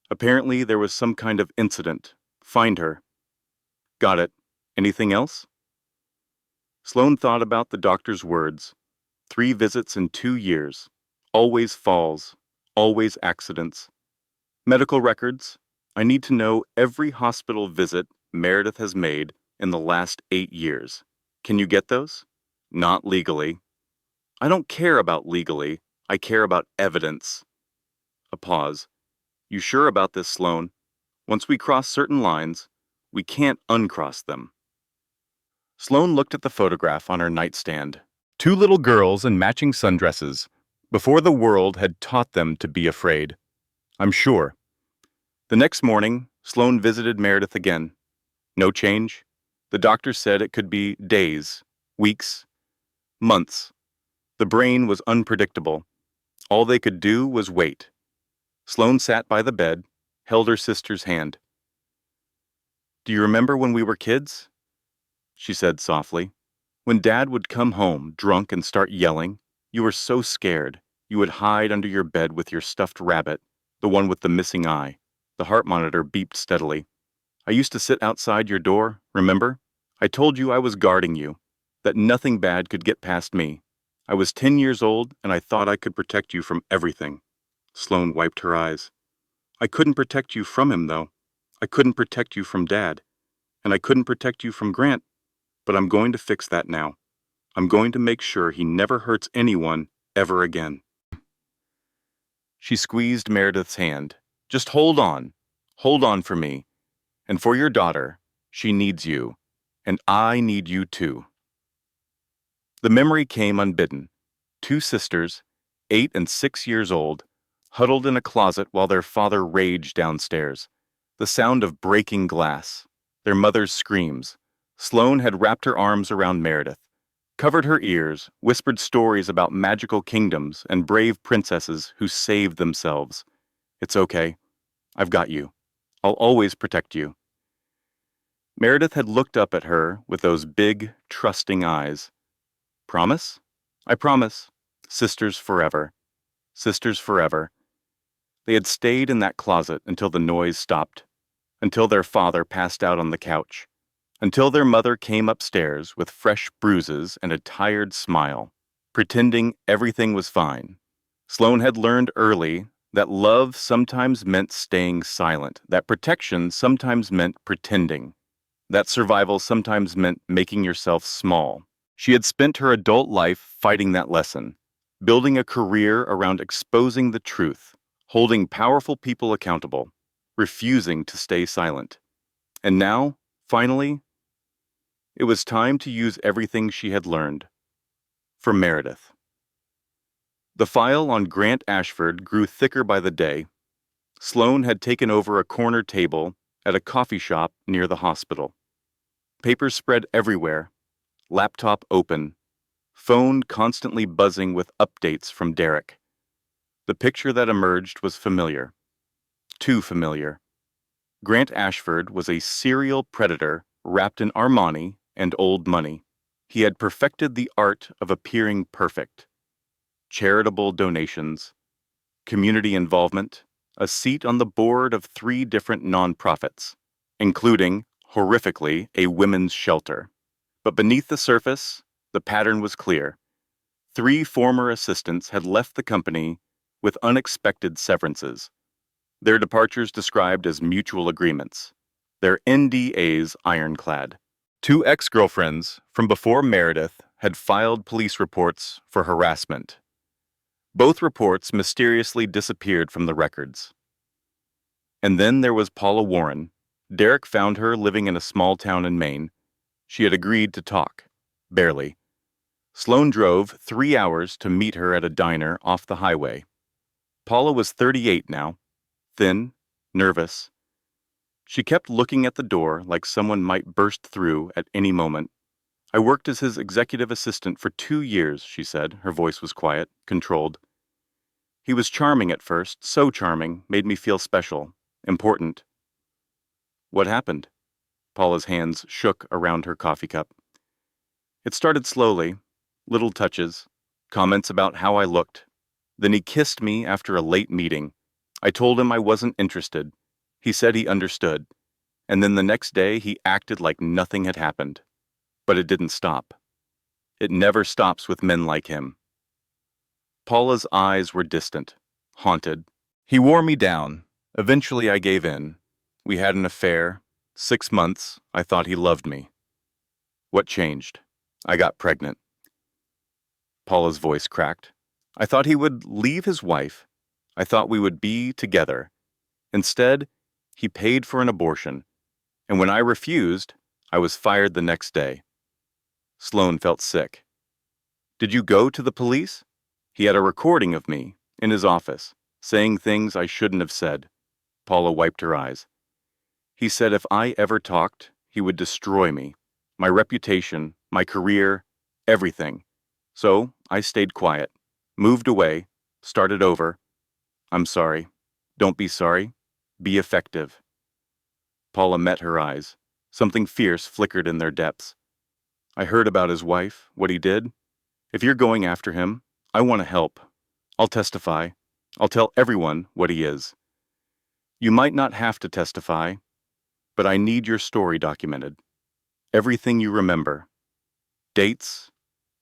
Apparently there was some kind of incident. Find her. Got it. Anything else? Sloan thought about the doctor's words. 3 visits in 2 years. Always falls. Always accidents. Medical records. I need to know every hospital visit Meredith has made in the last 8 years. Can you get those? Not legally. I don't care about legally. I care about evidence. A pause. You sure about this, Sloan? Once we cross certain lines, we can't uncross them. Sloan looked at the photograph on her nightstand. 2 little girls in matching sundresses, before the world had taught them to be afraid. I'm sure. The next morning, Sloan visited Meredith again. No change. The doctor said it could be days, weeks, months. The brain was unpredictable. All they could do was wait. Sloan sat by the bed, held her sister's hand. Do you remember when we were kids? She said softly. When Dad would come home, drunk, and start yelling, you were so scared. You would hide under your bed with your stuffed rabbit, the one with the missing eye. The heart monitor beeped steadily. I used to sit outside your door, remember? I told you I was guarding you, that nothing bad could get past me. I was 10 years old and I thought I could protect you from everything. Sloan wiped her eyes. I couldn't protect you from him, though. I couldn't protect you from Dad. And I couldn't protect you from Grant. But I'm going to fix that now. I'm going to make sure he never hurts anyone ever again. She squeezed Meredith's hand. Just hold on. Hold on for me. And for your daughter. She needs you. And I need you too. The memory came unbidden. Two sisters, 8 and 6 years old, huddled in a closet while their father raged downstairs. The sound of breaking glass. Their mother's screams. Sloan had wrapped her arms around Meredith, covered her ears, whispered stories about magical kingdoms and brave princesses who saved themselves. It's okay. I've got you. I'll always protect you. Meredith had looked up at her with those big, trusting eyes. Promise? I promise. Sisters forever. Sisters forever. They had stayed in that closet until the noise stopped, until their father passed out on the couch, until their mother came upstairs with fresh bruises and a tired smile, pretending everything was fine. Sloan had learned early that love sometimes meant staying silent, that protection sometimes meant pretending, that survival sometimes meant making yourself small. She had spent her adult life fighting that lesson, building a career around exposing the truth, holding powerful people accountable, refusing to stay silent. And now, finally, it was time to use everything she had learned. For Meredith. The file on Grant Ashford grew thicker by the day. Sloan had taken over a corner table at a coffee shop near the hospital. Papers spread everywhere, laptop open, phone constantly buzzing with updates from Derek. The picture that emerged was familiar. Too familiar. Grant Ashford was a serial predator wrapped in Armani and old money. He had perfected the art of appearing perfect. Charitable donations, community involvement, a seat on the board of 3 different nonprofits, including, horrifically, a women's shelter. But beneath the surface, the pattern was clear. 3 former assistants had left the company with unexpected severances, their departures described as mutual agreements, their NDAs ironclad. 2 ex-girlfriends from before Meredith had filed police reports for harassment. Both reports mysteriously disappeared from the records. And then there was Paula Warren. Derek found her living in a small town in Maine. She had agreed to talk. Barely. Sloan drove 3 hours to meet her at a diner off the highway. Paula was 38 now, thin, nervous. She kept looking at the door like someone might burst through at any moment. I worked as his executive assistant for 2 years, she said. Her voice was quiet, controlled. He was charming at first, so charming, made me feel special, important. What happened? Paula's hands shook around her coffee cup. It started slowly, little touches, comments about how I looked. Then he kissed me after a late meeting. I told him I wasn't interested. He said he understood. And then the next day he acted like nothing had happened. But it didn't stop. It never stops with men like him. Paula's eyes were distant, haunted. He wore me down. Eventually I gave in. We had an affair. 6 months, I thought he loved me. What changed? I got pregnant. Paula's voice cracked. I thought he would leave his wife. I thought we would be together. Instead, he paid for an abortion. And when I refused, I was fired the next day. Sloan felt sick. Did you go to the police? He had a recording of me, in his office, saying things I shouldn't have said. Paula wiped her eyes. He said if I ever talked, he would destroy me. My reputation, my career, everything. So I stayed quiet, moved away, started over. I'm sorry. Don't be sorry. Be effective. Paula met her eyes. Something fierce flickered in their depths. I heard about his wife, what he did. If you're going after him, I want to help. I'll testify. I'll tell everyone what he is. You might not have to testify, but I need your story documented. Everything you remember. Dates,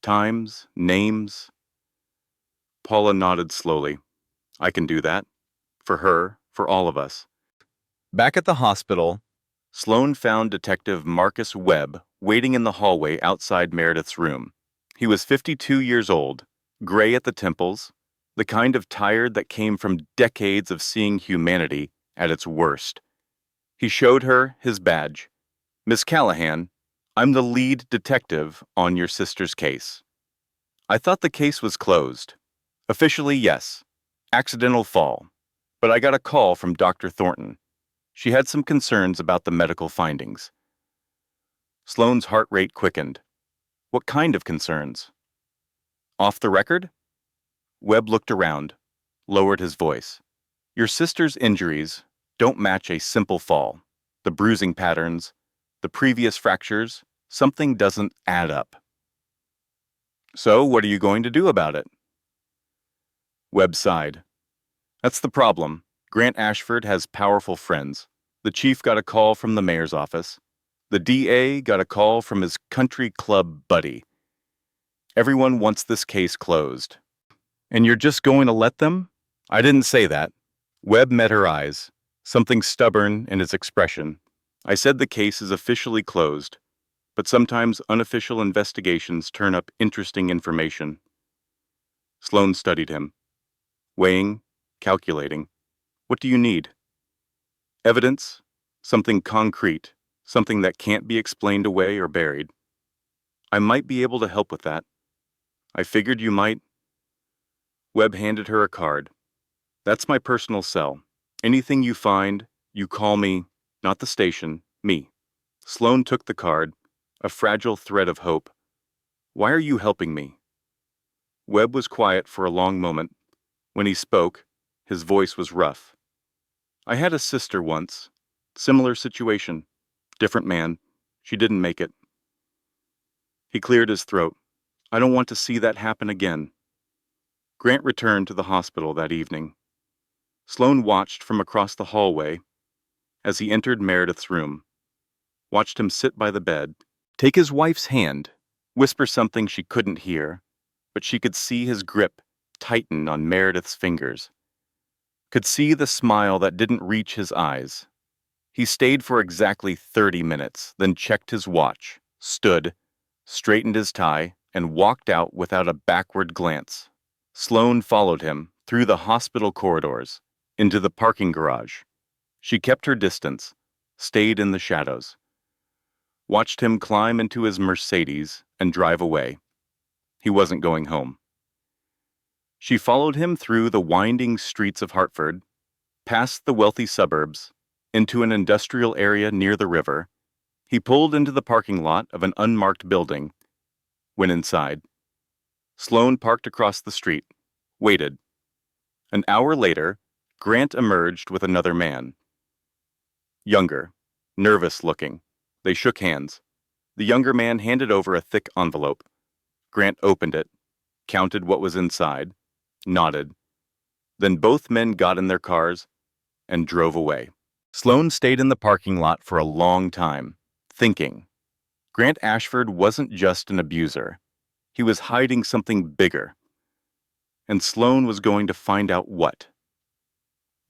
times, names, Paula nodded slowly. I can do that. For her, for all of us. Back at the hospital, Sloan found Detective Marcus Webb waiting in the hallway outside Meredith's room. He was 52 years old, gray at the temples, the kind of tired that came from decades of seeing humanity at its worst. He showed her his badge. Miss Callahan, I'm the lead detective on your sister's case. I thought the case was closed. Officially, yes. Accidental fall. But I got a call from Dr. Thornton. She had some concerns about the medical findings. Sloane's heart rate quickened. What kind of concerns? Off the record? Webb looked around, lowered his voice. Your sister's injuries don't match a simple fall. The bruising patterns, the previous fractures, something doesn't add up. So, what are you going to do about it? Webb sighed. That's the problem. Grant Ashford has powerful friends. The chief got a call from the mayor's office. The DA got a call from his country club buddy. Everyone wants this case closed. And you're just going to let them? I didn't say that. Webb met her eyes, something stubborn in his expression. I said the case is officially closed, but sometimes unofficial investigations turn up interesting information. Sloan studied him, weighing, calculating. What do you need? Evidence, something concrete, something that can't be explained away or buried. I might be able to help with that. I figured you might. Webb handed her a card. That's my personal cell. Anything you find, you call me, not the station, me. Sloan took the card, a fragile thread of hope. Why are you helping me? Webb was quiet for a long moment. When he spoke, his voice was rough. I had a sister once. Similar situation. Different man. She didn't make it. He cleared his throat. I don't want to see that happen again. Grant returned to the hospital that evening. Sloan watched from across the hallway as he entered Meredith's room, watched him sit by the bed, take his wife's hand, whisper something she couldn't hear, but she could see his grip tighten on Meredith's fingers, could see the smile that didn't reach his eyes. He stayed for exactly 30 minutes, then checked his watch, stood, straightened his tie, and walked out without a backward glance. Sloan followed him through the hospital corridors, into the parking garage. She kept her distance, stayed in the shadows. Watched him climb into his Mercedes and drive away. He wasn't going home. She followed him through the winding streets of Hartford, past the wealthy suburbs, into an industrial area near the river. He pulled into the parking lot of an unmarked building, went inside. Sloan parked across the street, waited. An hour later, Grant emerged with another man. Younger, nervous looking. They shook hands. The younger man handed over a thick envelope. Grant opened it, counted what was inside, nodded. Then both men got in their cars and drove away. Sloan stayed in the parking lot for a long time, thinking. Grant Ashford wasn't just an abuser. He was hiding something bigger. And Sloan was going to find out what.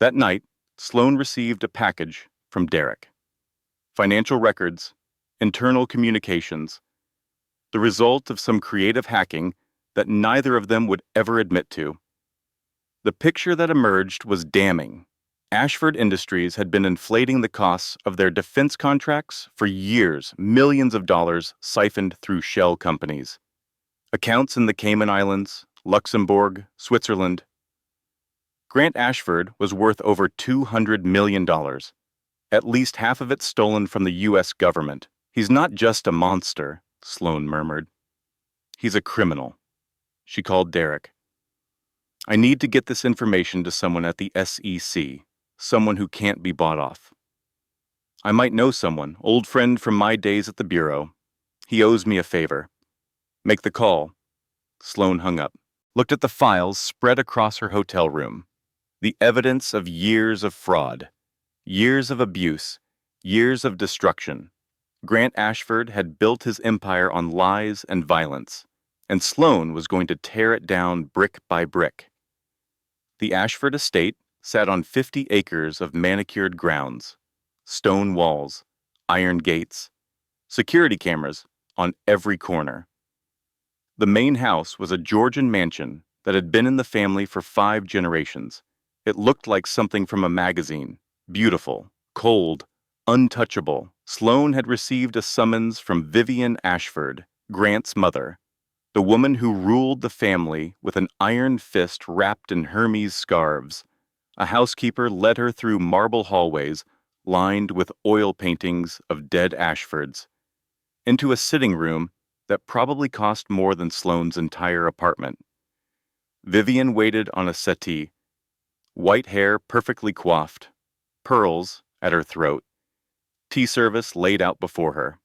That night, Sloan received a package from Derek. Financial records, internal communications, the result of some creative hacking that neither of them would ever admit to. The picture that emerged was damning. Ashford Industries had been inflating the costs of their defense contracts for years, millions of dollars siphoned through shell companies. Accounts in the Cayman Islands, Luxembourg, Switzerland. Grant Ashford was worth over $200 million. At least half of it stolen from the U.S. government. He's not just a monster, Sloan murmured. He's a criminal. She called Derek. I need to get this information to someone at the SEC, someone who can't be bought off. I might know someone, old friend from my days at the Bureau. He owes me a favor. Make the call. Sloan hung up, looked at the files spread across her hotel room. The evidence of years of fraud, years of abuse, years of destruction. Grant Ashford had built his empire on lies and violence, and Sloan was going to tear it down brick by brick. The Ashford estate sat on 50 acres of manicured grounds, stone walls, iron gates, security cameras on every corner. The main house was a Georgian mansion that had been in the family for 5 generations. It looked like something from a magazine, beautiful, cold, untouchable. Sloan had received a summons from Vivian Ashford, Grant's mother, the woman who ruled the family with an iron fist wrapped in Hermes scarves. A housekeeper led her through marble hallways lined with oil paintings of dead Ashfords, into a sitting room that probably cost more than Sloane's entire apartment. Vivian waited on a settee, white hair perfectly coiffed, pearls at her throat, tea service laid out before her.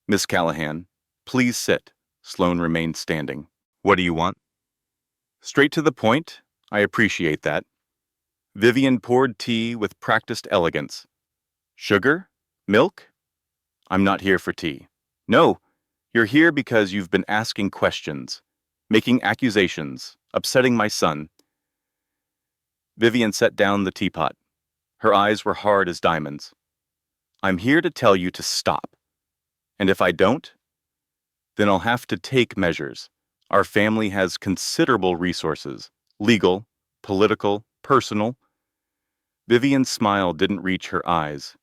"Miss Callahan, please sit." Sloan remained standing. "What do you want?" "Straight to the point. I appreciate that." Vivian poured tea with practiced elegance. "Sugar? Milk?" "I'm not here for tea." "No, you're here because you've been asking questions, making accusations, upsetting my son." Vivian set down the teapot. Her eyes were hard as diamonds. "I'm here to tell you to stop. And if I don't, then I'll have to take measures. Our family has considerable resources, legal, political, personal." Vivian's smile didn't reach her eyes.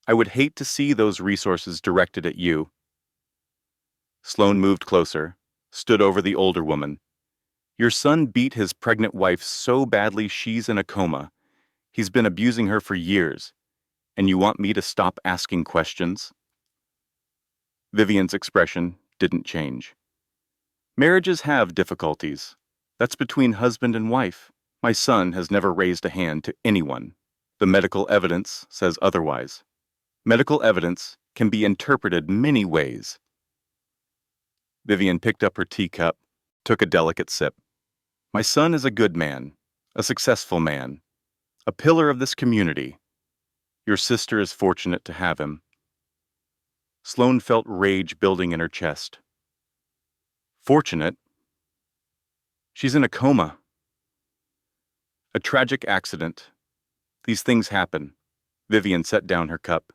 "I would hate to see those resources directed at you." Sloan moved closer, stood over the older woman. "Your son beat his pregnant wife so badly she's in a coma. He's been abusing her for years. And you want me to stop asking questions?" Vivian's expression didn't change. "Marriages have difficulties. That's between husband and wife. My son has never raised a hand to anyone. The medical evidence says otherwise. Medical evidence can be interpreted many ways." Vivian picked up her teacup, took a delicate sip. "My son is a good man, a successful man, a pillar of this community. Your sister is fortunate to have him." Sloan felt rage building in her chest. "Fortunate? She's in a coma. A tragic accident. These things happen." Vivian set down her cup.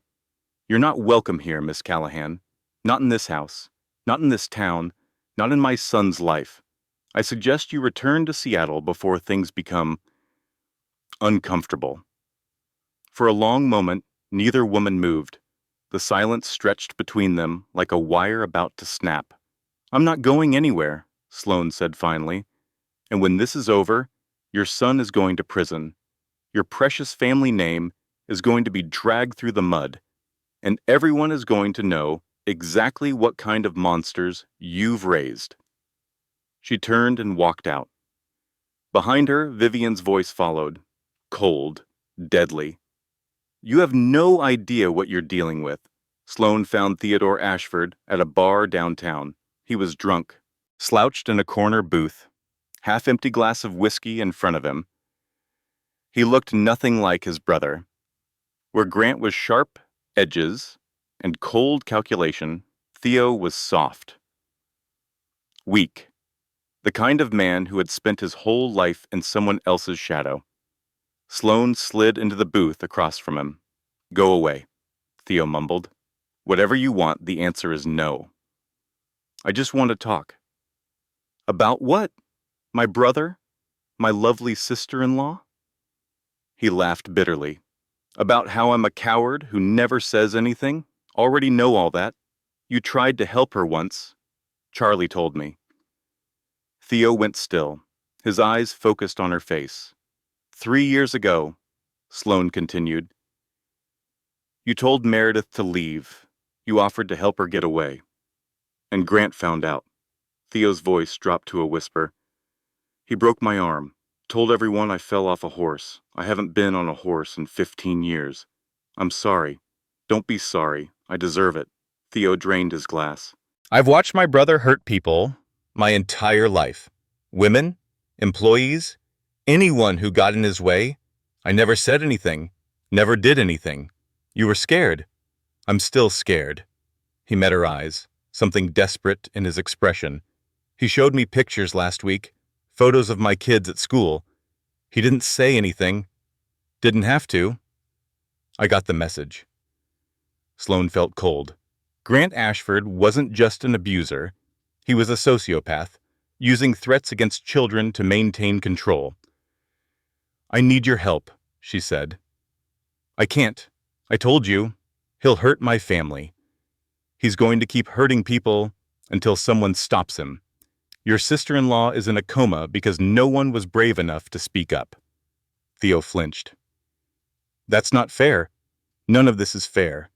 "You're not welcome here, Miss Callahan. Not in this house. Not in this town. Not in my son's life. I suggest you return to Seattle before things become uncomfortable." For a long moment, neither woman moved. The silence stretched between them like a wire about to snap. "I'm not going anywhere," Sloan said finally. "And when this is over, your son is going to prison. Your precious family name is going to be dragged through the mud, and everyone is going to know exactly what kind of monsters you've raised." She turned and walked out. Behind her, Vivian's voice followed, cold, deadly. "You have no idea what you're dealing with." Sloan found Theodore Ashford at a bar downtown. He was drunk, slouched in a corner booth, half-empty glass of whiskey in front of him. He looked nothing like his brother. Where Grant was sharp edges and cold calculation, Theo was soft. Weak. The kind of man who had spent his whole life in someone else's shadow. Sloan slid into the booth across from him. "Go away," Theo mumbled. "Whatever you want, the answer is no." "I just want to talk." "About what? My brother? My lovely sister-in-law?" He laughed bitterly. "About how I'm a coward who never says anything? Already know all that. You tried to help her once. Charlie told me." Theo went still, his eyes focused on her face. 3 years ago," Sloan continued, "you told Meredith to leave. You offered to help her get away. And Grant found out." Theo's voice dropped to a whisper. "He broke my arm, told everyone I fell off a horse. I haven't been on a horse in 15 years. I'm sorry. Don't be sorry. I deserve it." Theo drained his glass. "I've watched my brother hurt people my entire life. Women, employees, anyone who got in his way. I never said anything, never did anything. You were scared. I'm still scared." He met her eyes, something desperate in his expression. He showed me pictures last week, photos of my kids at school. He didn't say anything. Didn't have to. I got the message. Sloan felt cold. Grant Ashford wasn't just an abuser. He was a sociopath, using threats against children to maintain control. I need your help, she said. I can't. I told you. He'll hurt my family. He's going to keep hurting people until someone stops him. Your sister-in-law is in a coma because no one was brave enough to speak up. Theo flinched. That's not fair. None of this is fair.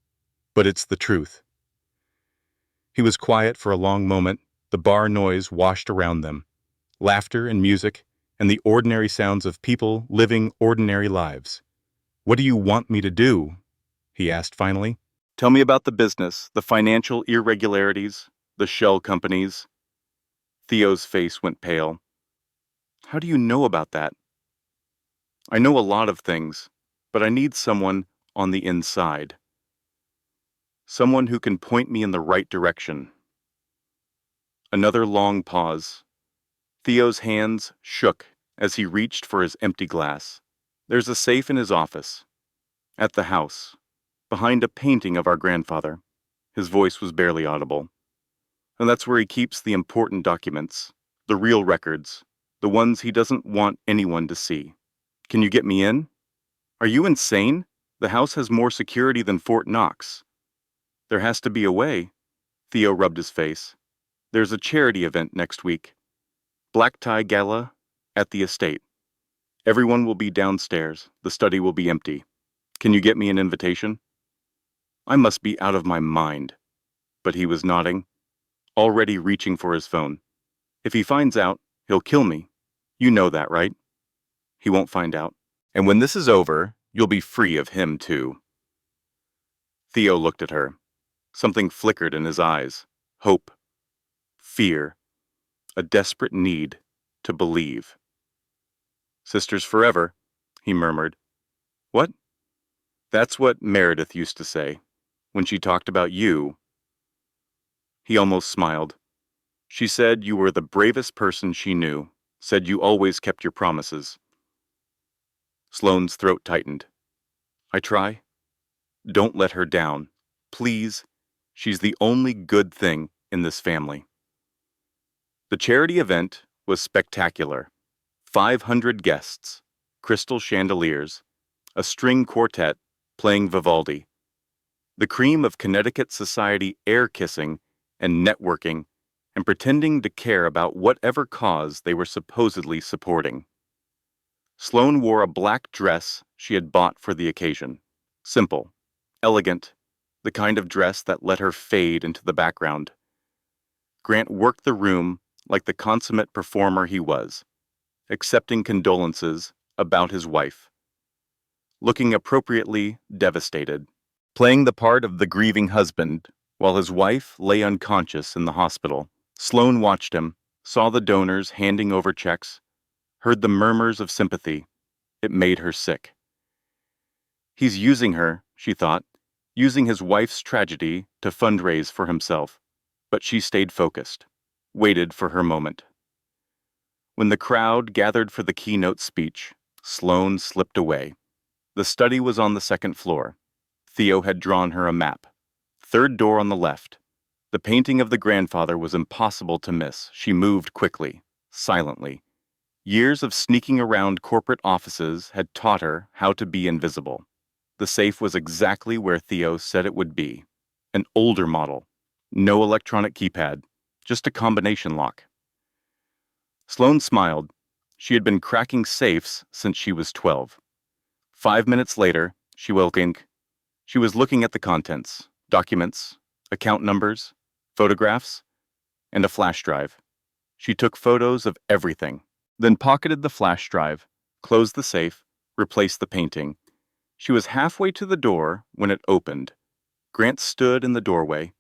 But it's the truth. He was quiet for a long moment. The bar noise washed around them. Laughter and music, and the ordinary sounds of people living ordinary lives. What do you want me to do? He asked finally. Tell me about the business, the financial irregularities, the shell companies. Theo's face went pale. How do you know about that? I know a lot of things, but I need someone on the inside. Someone who can point me in the right direction. Another long pause. Theo's hands shook as he reached for his empty glass. There's a safe in his office. At the house. Behind a painting of our grandfather. His voice was barely audible. And that's where he keeps the important documents. The real records. The ones he doesn't want anyone to see. Can you get me in? Are you insane? The house has more security than Fort Knox. There has to be a way. Theo rubbed his face. There's a charity event next week. Black tie gala at the estate. Everyone will be downstairs. The study will be empty. Can you get me an invitation? I must be out of my mind. But he was nodding, already reaching for his phone. If he finds out, he'll kill me. You know that, right? He won't find out. And when this is over, you'll be free of him too. Theo looked at her. Something flickered in his eyes. Hope. Fear. A desperate need to believe. Sisters forever, he murmured. What? That's what Meredith used to say, when she talked about you. He almost smiled. She said you were the bravest person she knew, said you always kept your promises. Sloane's throat tightened. I try. Don't let her down. Please. She's the only good thing in this family. The charity event was spectacular. 500 guests, crystal chandeliers, a string quartet playing Vivaldi, the cream of Connecticut society air-kissing and networking and pretending to care about whatever cause they were supposedly supporting. Sloan wore a black dress she had bought for the occasion. Simple, elegant, the kind of dress that let her fade into the background. Grant worked the room like the consummate performer he was, accepting condolences about his wife, looking appropriately devastated, playing the part of the grieving husband while his wife lay unconscious in the hospital. Sloan watched him, saw the donors handing over checks, heard the murmurs of sympathy. It made her sick. He's using her, she thought, using his wife's tragedy to fundraise for himself. But she stayed focused, waited for her moment. When the crowd gathered for the keynote speech, Sloan slipped away. The study was on the second floor. Theo had drawn her a map. Third door on the left. The painting of the grandfather was impossible to miss. She moved quickly, silently. Years of sneaking around corporate offices had taught her how to be invisible. The safe was exactly where Theo said it would be. An older model. No electronic keypad, just a combination lock. Sloan smiled. She had been cracking safes since she was 12. 5 minutes later, she woke up. She was looking at the contents, documents, account numbers, photographs, and a flash drive. She took photos of everything, then pocketed the flash drive, closed the safe, replaced the painting. She was halfway to the door when it opened. Grant stood in the doorway.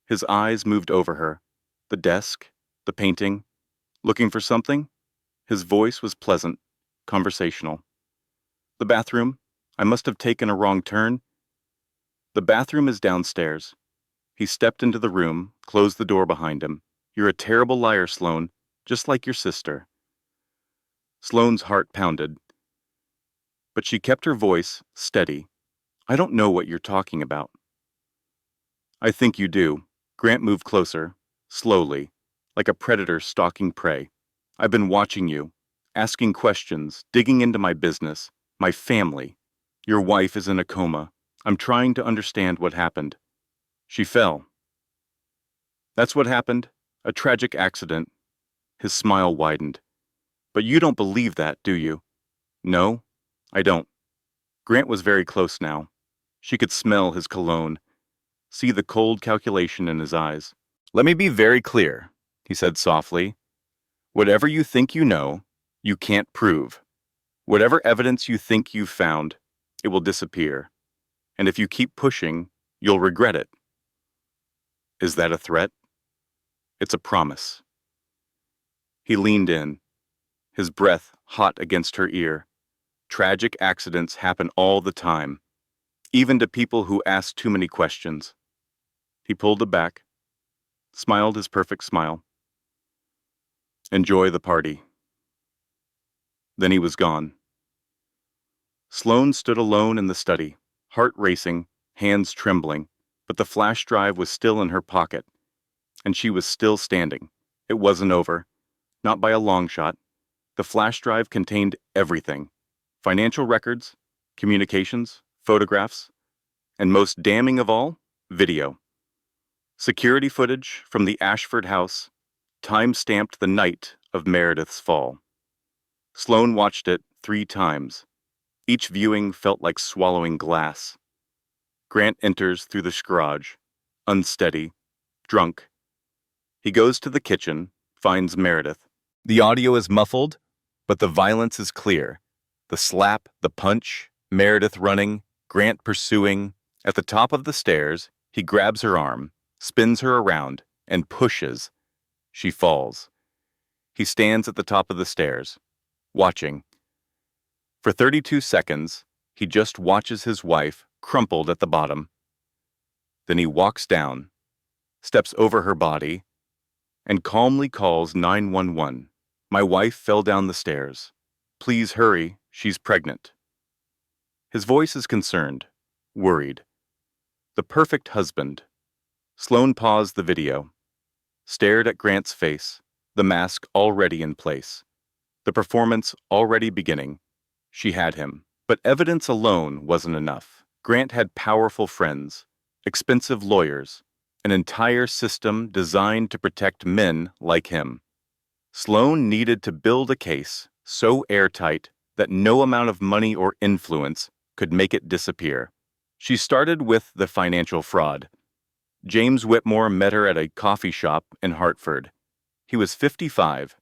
His eyes moved over her, the desk, the painting. Looking for something? His voice was pleasant, conversational. The bathroom? I must have taken a wrong turn. The bathroom is downstairs. He stepped into the room, closed the door behind him. You're a terrible liar, Sloan. just like your sister. Sloane's heart pounded, but she kept her voice steady. I don't know what you're talking about. I think you do. Grant moved closer, slowly, like a predator stalking prey. I've been watching you, asking questions, digging into my business, my family. Your wife is in a coma. I'm trying to understand what happened. She fell. That's what happened? A tragic accident. His smile widened. But you don't believe that, do you? No, I don't. Grant was very close now. She could smell his cologne, see the cold calculation in his eyes. Let me be very clear, he said softly. Whatever you think you know, you can't prove. Whatever evidence you think you've found, it will disappear. And if you keep pushing, you'll regret it. Is that a threat? It's a promise. He leaned in, his breath hot against her ear. Tragic accidents happen all the time, even to people who ask too many questions. He pulled it back, smiled his perfect smile. Enjoy the party. Then he was gone. Sloan stood alone in the study, heart racing, hands trembling, but the flash drive was still in her pocket, and she was still standing. It wasn't over, not by a long shot. The flash drive contained everything: financial records, communications, photographs, and most damning of all, video. Security footage from the Ashford house, time-stamped the night of Meredith's fall. Sloan watched it 3 times. Each viewing felt like swallowing glass. Grant enters through the garage, unsteady, drunk. He goes to the kitchen, finds Meredith. The audio is muffled, but the violence is clear. The slap, the punch, Meredith running, Grant pursuing. At the top of the stairs, he grabs her arm, spins her around, and pushes. She falls. He stands at the top of the stairs, watching. For 32 seconds, he just watches his wife crumpled at the bottom. Then he walks down, steps over her body, and calmly calls 911. My wife fell down the stairs. Please hurry, she's pregnant. His voice is concerned, worried. The perfect husband. Sloan paused the video, stared at Grant's face, the mask already in place, the performance already beginning. She had him, but evidence alone wasn't enough. Grant had powerful friends, expensive lawyers, an entire system designed to protect men like him. Sloan needed to build a case so airtight that no amount of money or influence could make it disappear. She started with the financial fraud. James Whitmore met her at a coffee shop in Hartford. He was 55,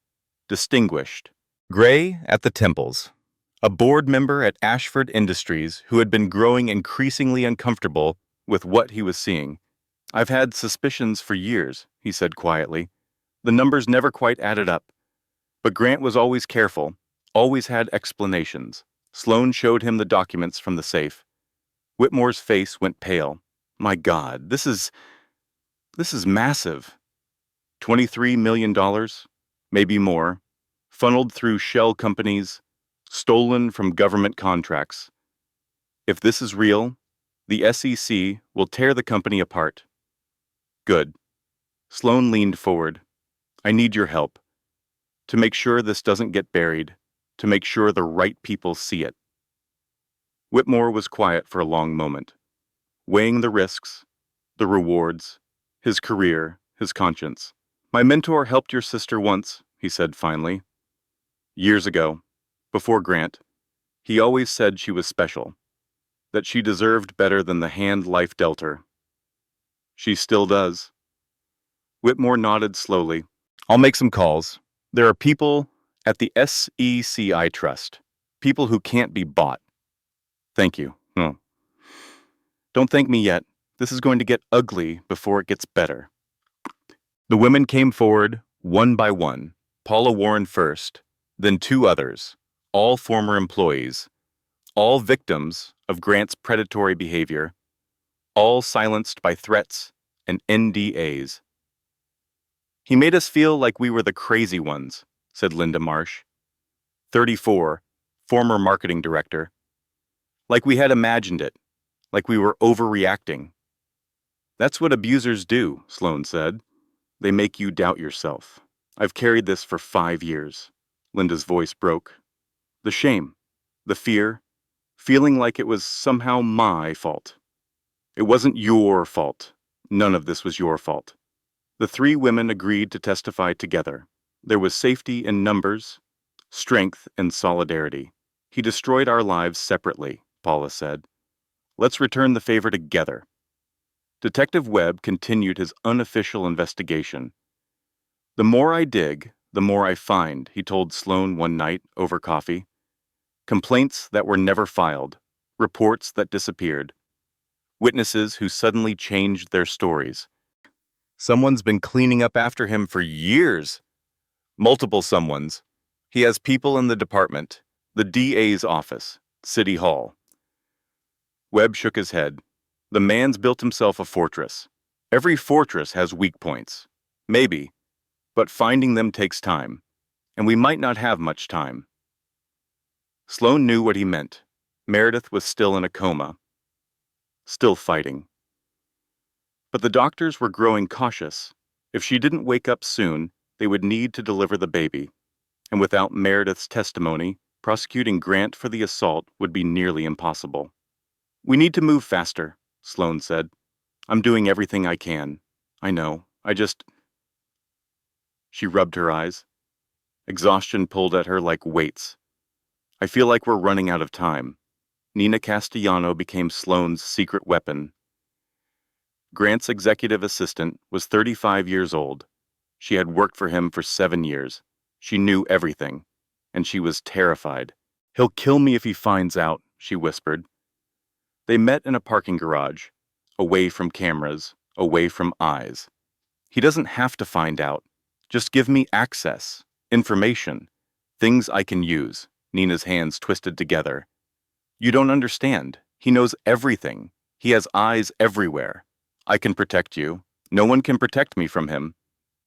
distinguished, gray at the temples, a board member at Ashford Industries who had been growing increasingly uncomfortable with what he was seeing. I've had suspicions for years, he said quietly. The numbers never quite added up. But Grant was always careful, always had explanations. Sloan showed him the documents from the safe. Whitmore's face went pale. My God, this is massive. $23 million, maybe more, funneled through shell companies, stolen from government contracts. If this is real, the SEC will tear the company apart. Good. Sloan leaned forward. I need your help. To make sure this doesn't get buried, to make sure the right people see it. Whitmore was quiet for a long moment, weighing the risks, the rewards, his career, his conscience. My mentor helped your sister once, he said finally. Years ago, before Grant, he always said she was special, that she deserved better than the hand life dealt her. She still does. Whitmore nodded slowly. I'll make some calls. There are people at the SEC I trust, people who can't be bought. Thank you. Oh. Don't thank me yet. This is going to get ugly before it gets better. The women came forward, one by one. Paula Warren first, then 2 others, all former employees, all victims of Grant's predatory behavior, all silenced by threats and NDAs. He made us feel like we were the crazy ones, said Linda Marsh, 34, former marketing director. Like we had imagined it, like we were overreacting. That's what abusers do, Sloan said. They make you doubt yourself. I've carried this for 5 years. Linda's voice broke. The shame, the fear, feeling like it was somehow my fault. It wasn't your fault. None of this was your fault. The 3 women agreed to testify together. There was safety in numbers, strength in solidarity. He destroyed our lives separately, Paula said. Let's return the favor together. Detective Webb continued his unofficial investigation. The more I dig, the more I find, he told Sloan one night over coffee. Complaints that were never filed, reports that disappeared, witnesses who suddenly changed their stories. Someone's been cleaning up after him for years. Multiple someones. He has people in the department, the DA's office, City Hall. Webb shook his head. The man's built himself a fortress. Every fortress has weak points. Maybe. But finding them takes time. And we might not have much time. Sloan knew what he meant. Meredith was still in a coma. Still fighting. But the doctors were growing cautious. If she didn't wake up soon, they would need to deliver the baby. And without Meredith's testimony, prosecuting Grant for the assault would be nearly impossible. We need to move faster, Sloan said. I'm doing everything I can. I know. She rubbed her eyes. Exhaustion pulled at her like weights. I feel like we're running out of time. Nina Castellano became Sloan's secret weapon. Grant's executive assistant was 35 years old. She had worked for him for 7 years. She knew everything, and she was terrified. He'll kill me if he finds out, she whispered. They met in a parking garage, away from cameras, away from eyes. He doesn't have to find out. Just give me access, information, things I can use. Nina's hands twisted together. You don't understand. He knows everything. He has eyes everywhere. I can protect you. No one can protect me from him.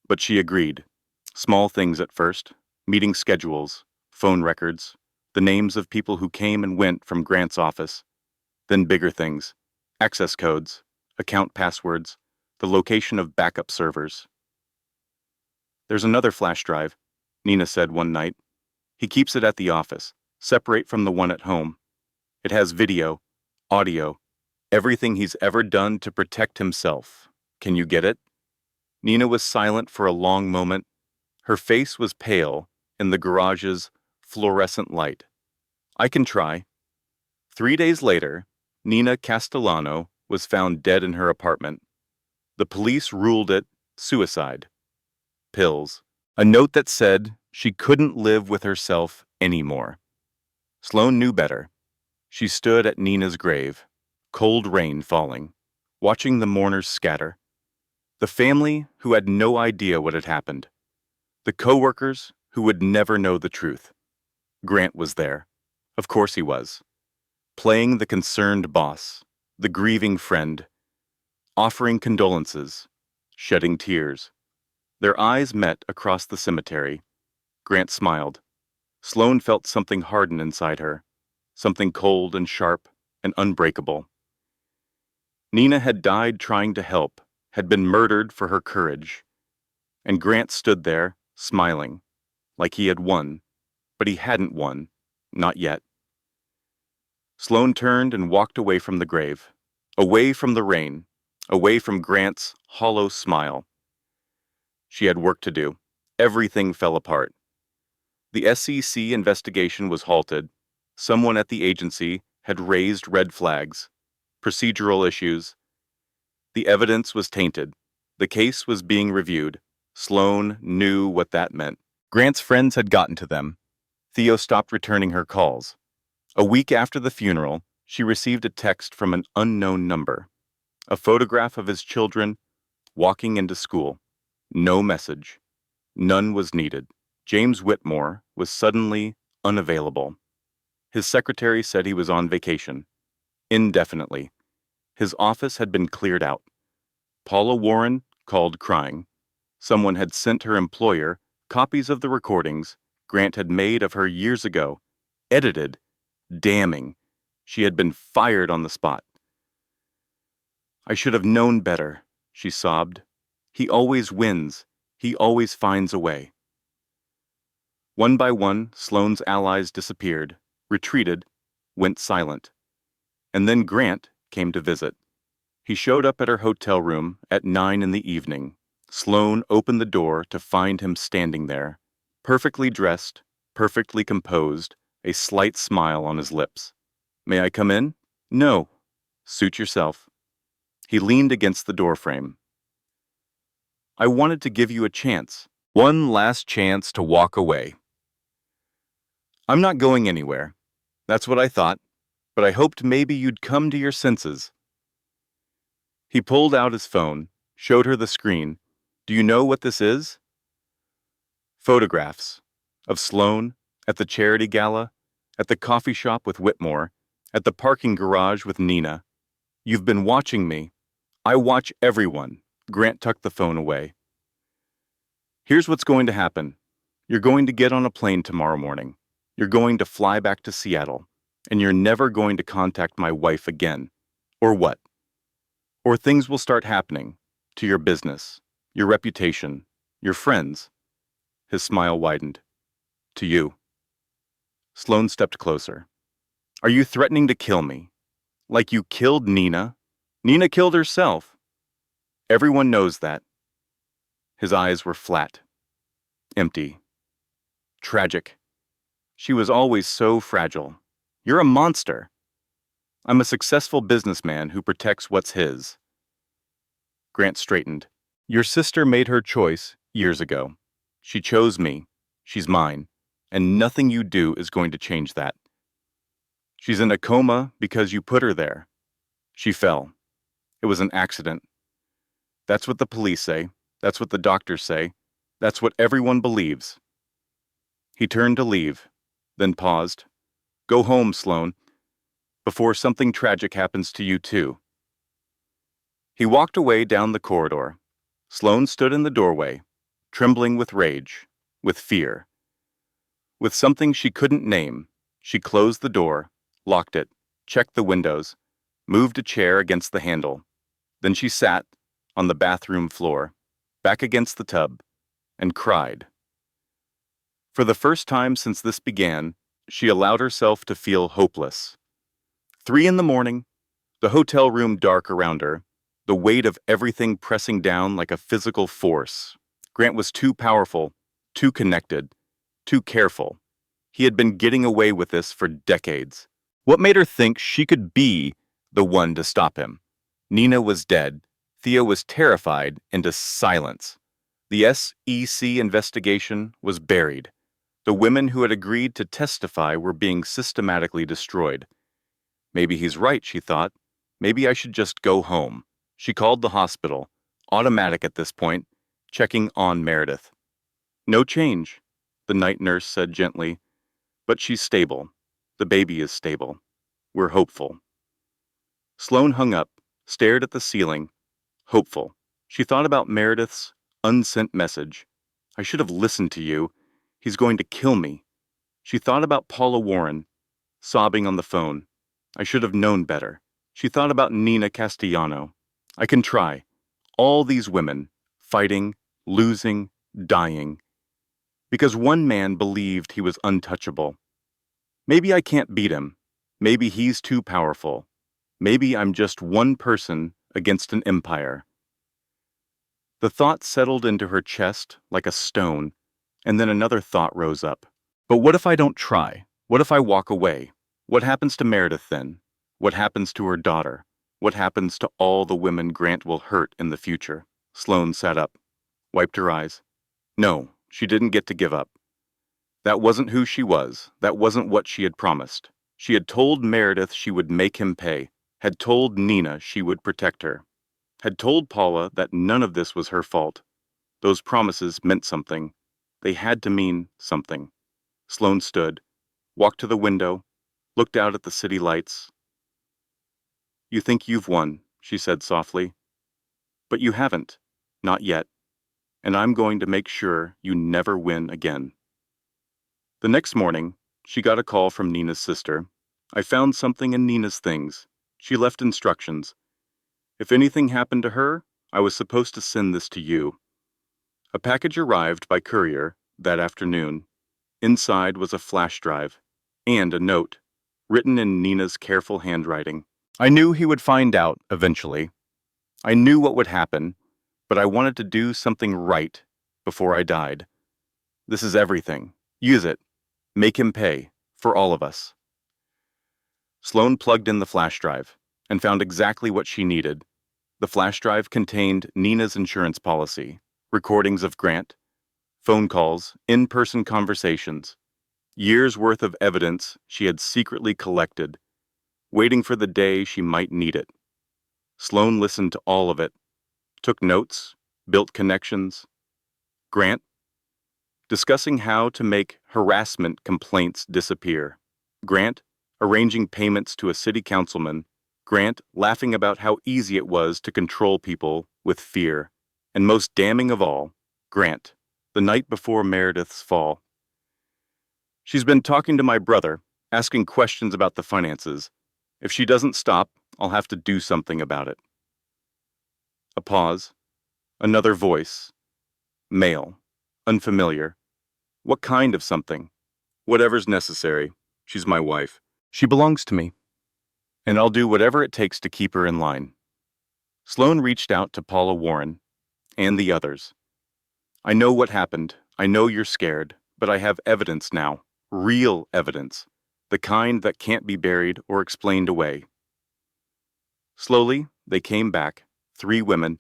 But she agreed. Small things at first, meeting schedules, phone records, the names of people who came and went from Grant's office. Then bigger things, access codes, account passwords, the location of backup servers. There's another flash drive, Nina said one night. He keeps it at the office, separate from the one at home. It has video, audio, everything he's ever done to protect himself. Can you get it? Nina was silent for a long moment. Her face was pale in the garage's fluorescent light. I can try. 3 days later, Nina Castellano was found dead in her apartment. The police ruled it suicide. Pills. A note that said she couldn't live with herself anymore. Sloan knew better. She stood at Nina's grave, cold rain falling, watching the mourners scatter. The family who had no idea what had happened. The co-workers who would never know the truth. Grant was there. Of course he was. Playing the concerned boss, the grieving friend, offering condolences, shedding tears. Their eyes met across the cemetery. Grant smiled. Sloan felt something harden inside her, something cold and sharp and unbreakable. Nina had died trying to help, had been murdered for her courage. And Grant stood there, smiling, like he had won, but he hadn't won, not yet. Sloan turned and walked away from the grave, away from the rain, away from Grant's hollow smile. She had work to do. Everything fell apart. The SEC investigation was halted. Someone at the agency had raised red flags, procedural issues. The evidence was tainted. The case was being reviewed. Sloan knew what that meant. Grant's friends had gotten to them. Theo stopped returning her calls. A week after the funeral, she received a text from an unknown number. A photograph of his children walking into school. No message. None was needed. James Whitmore was suddenly unavailable. His secretary said he was on vacation. Indefinitely. His office had been cleared out. Paula Warren called crying. Someone had sent her employer copies of the recordings Grant had made of her years ago, edited, damning. She had been fired on the spot. "I should have known better," she sobbed. "He always wins. He always finds a way." One by one, Sloan's allies disappeared, retreated, went silent. And then Grant came to visit. He showed up at her hotel room at 9 in the evening. Sloan opened the door to find him standing there, perfectly dressed, perfectly composed, a slight smile on his lips. "May I come in?" "No. Suit yourself." He leaned against the doorframe. "I wanted to give you a chance. One last chance to walk away." "I'm not going anywhere. That's what I thought, but I hoped maybe you'd come to your senses." He pulled out his phone, showed her the screen. "Do you know what this is?" Photographs of Sloan at the charity gala, at the coffee shop with Whitmore, at the parking garage with Nina. "You've been watching me. I watch everyone." Grant tucked the phone away. "Here's what's going to happen. You're going to get on a plane tomorrow morning. You're going to fly back to Seattle, and you're never going to contact my wife again. Or what? Or things will start happening to your business, your reputation, your friends." His smile widened. "To you." Sloan stepped closer. "Are you threatening to kill me? Like you killed Nina? Nina killed herself. Everyone knows that." His eyes were flat, empty, tragic. "She was always so fragile. You're a monster." "I'm a successful businessman who protects what's his." Grant straightened. "Your sister made her choice years ago. She chose me. She's mine. And nothing you do is going to change that. She's in a coma because you put her there. She fell. It was an accident. That's what the police say. That's what the doctors say. That's what everyone believes." He turned to leave, then paused. "Go home, Sloan, before something tragic happens to you too." He walked away down the corridor. Sloan stood in the doorway, trembling with rage, with fear. With something she couldn't name, she closed the door, locked it, checked the windows, moved a chair against the handle. Then she sat on the bathroom floor, back against the tub, and cried. For the first time since this began, she allowed herself to feel hopeless. 3 in the morning, the hotel room dark around her, the weight of everything pressing down like a physical force. Grant was too powerful, too connected, too careful. He had been getting away with this for decades. What made her think she could be the one to stop him? Nina was dead. Theo was terrified into silence. The SEC investigation was buried. The women who had agreed to testify were being systematically destroyed. Maybe he's right, she thought. Maybe I should just go home. She called the hospital, automatic at this point, checking on Meredith. "No change," the night nurse said gently. "But she's stable. The baby is stable. We're hopeful." Sloan hung up, stared at the ceiling, hopeful. She thought about Meredith's unsent message. "I should have listened to you. He's going to kill me." She thought about Paula Warren, sobbing on the phone. "I should have known better." She thought about Nina Castellano. "I can try." All these women, fighting, losing, dying. Because one man believed he was untouchable. Maybe I can't beat him. Maybe he's too powerful. Maybe I'm just one person against an empire. The thought settled into her chest like a stone, and then another thought rose up. But what if I don't try? What if I walk away? What happens to Meredith then? What happens to her daughter? What happens to all the women Grant will hurt in the future? Sloan sat up, wiped her eyes. No, she didn't get to give up. That wasn't who she was. That wasn't what she had promised. She had told Meredith she would make him pay, had told Nina she would protect her, had told Paula that none of this was her fault. Those promises meant something. They had to mean something. Sloan stood, walked to the window, looked out at the city lights. "You think you've won," she said softly. "But you haven't. Not yet. and I'm going to make sure you never win again." The next morning, she got a call from Nina's sister. "I found something in Nina's things. She left instructions. If anything happened to her, I was supposed to send this to you." A package arrived by courier that afternoon. Inside was a flash drive and a note, written in Nina's careful handwriting. "I knew he would find out eventually. I knew what would happen, but I wanted to do something right before I died. This is everything. Use it. Make him pay, for all of us." Sloan plugged in the flash drive and found exactly what she needed. The flash drive contained Nina's insurance policy, recordings of Grant, phone calls, in-person conversations, years' worth of evidence she had secretly collected, waiting for the day she might need it. Sloan listened to all of it, took notes, built connections. Grant, discussing how to make harassment complaints disappear. Grant, arranging payments to a city councilman. Grant, laughing about how easy it was to control people with fear. And most damning of all, Grant, the night before Meredith's fall. "She's been talking to my brother, asking questions about the finances. If she doesn't stop, I'll have to do something about it." A pause. Another voice. Male. Unfamiliar. "What kind of something?" "Whatever's necessary. She's my wife. She belongs to me. And I'll do whatever it takes to keep her in line." Sloan reached out to Paula Warren and the others. "I know what happened. I know you're scared, but I have evidence now. Real evidence. The kind that can't be buried or explained away." Slowly, they came back, 3 women,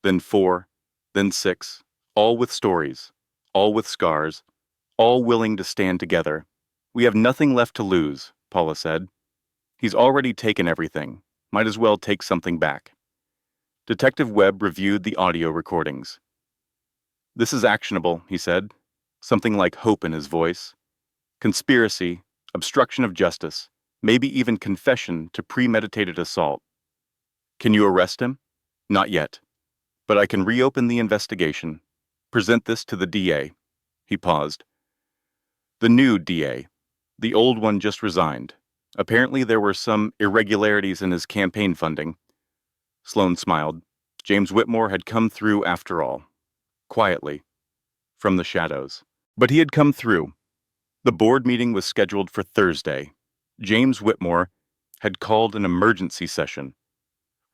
then 4, then 6, all with stories, all with scars, all willing to stand together. "We have nothing left to lose," Paula said. "He's already taken everything. Might as well take something back." Detective Webb reviewed the audio recordings. "This is actionable," he said, something like hope in his voice. "Conspiracy, obstruction of justice, maybe even confession to premeditated assault. Can you arrest him?" "Not yet. But I can reopen the investigation. Present this to the DA." He paused. "The new DA. The old one just resigned. Apparently there were some irregularities in his campaign funding." Sloan smiled. James Whitmore had come through after all. Quietly. From the shadows. But he had come through. The board meeting was scheduled for Thursday. James Whitmore had called an emergency session.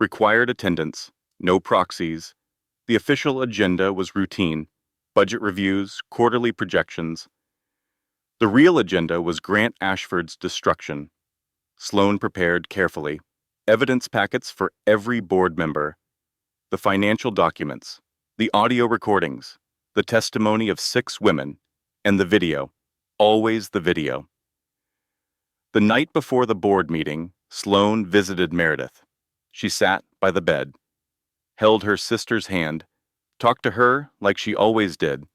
Required attendance, no proxies. The official agenda was routine: budget reviews, quarterly projections. The real agenda was Grant Ashford's destruction. Sloan prepared carefully. Evidence packets for every board member. The financial documents, the audio recordings, the testimony of 6 women, and the video. Always the video. The night before the board meeting, Sloan visited Meredith. She sat by the bed, held her sister's hand, talked to her like she always did.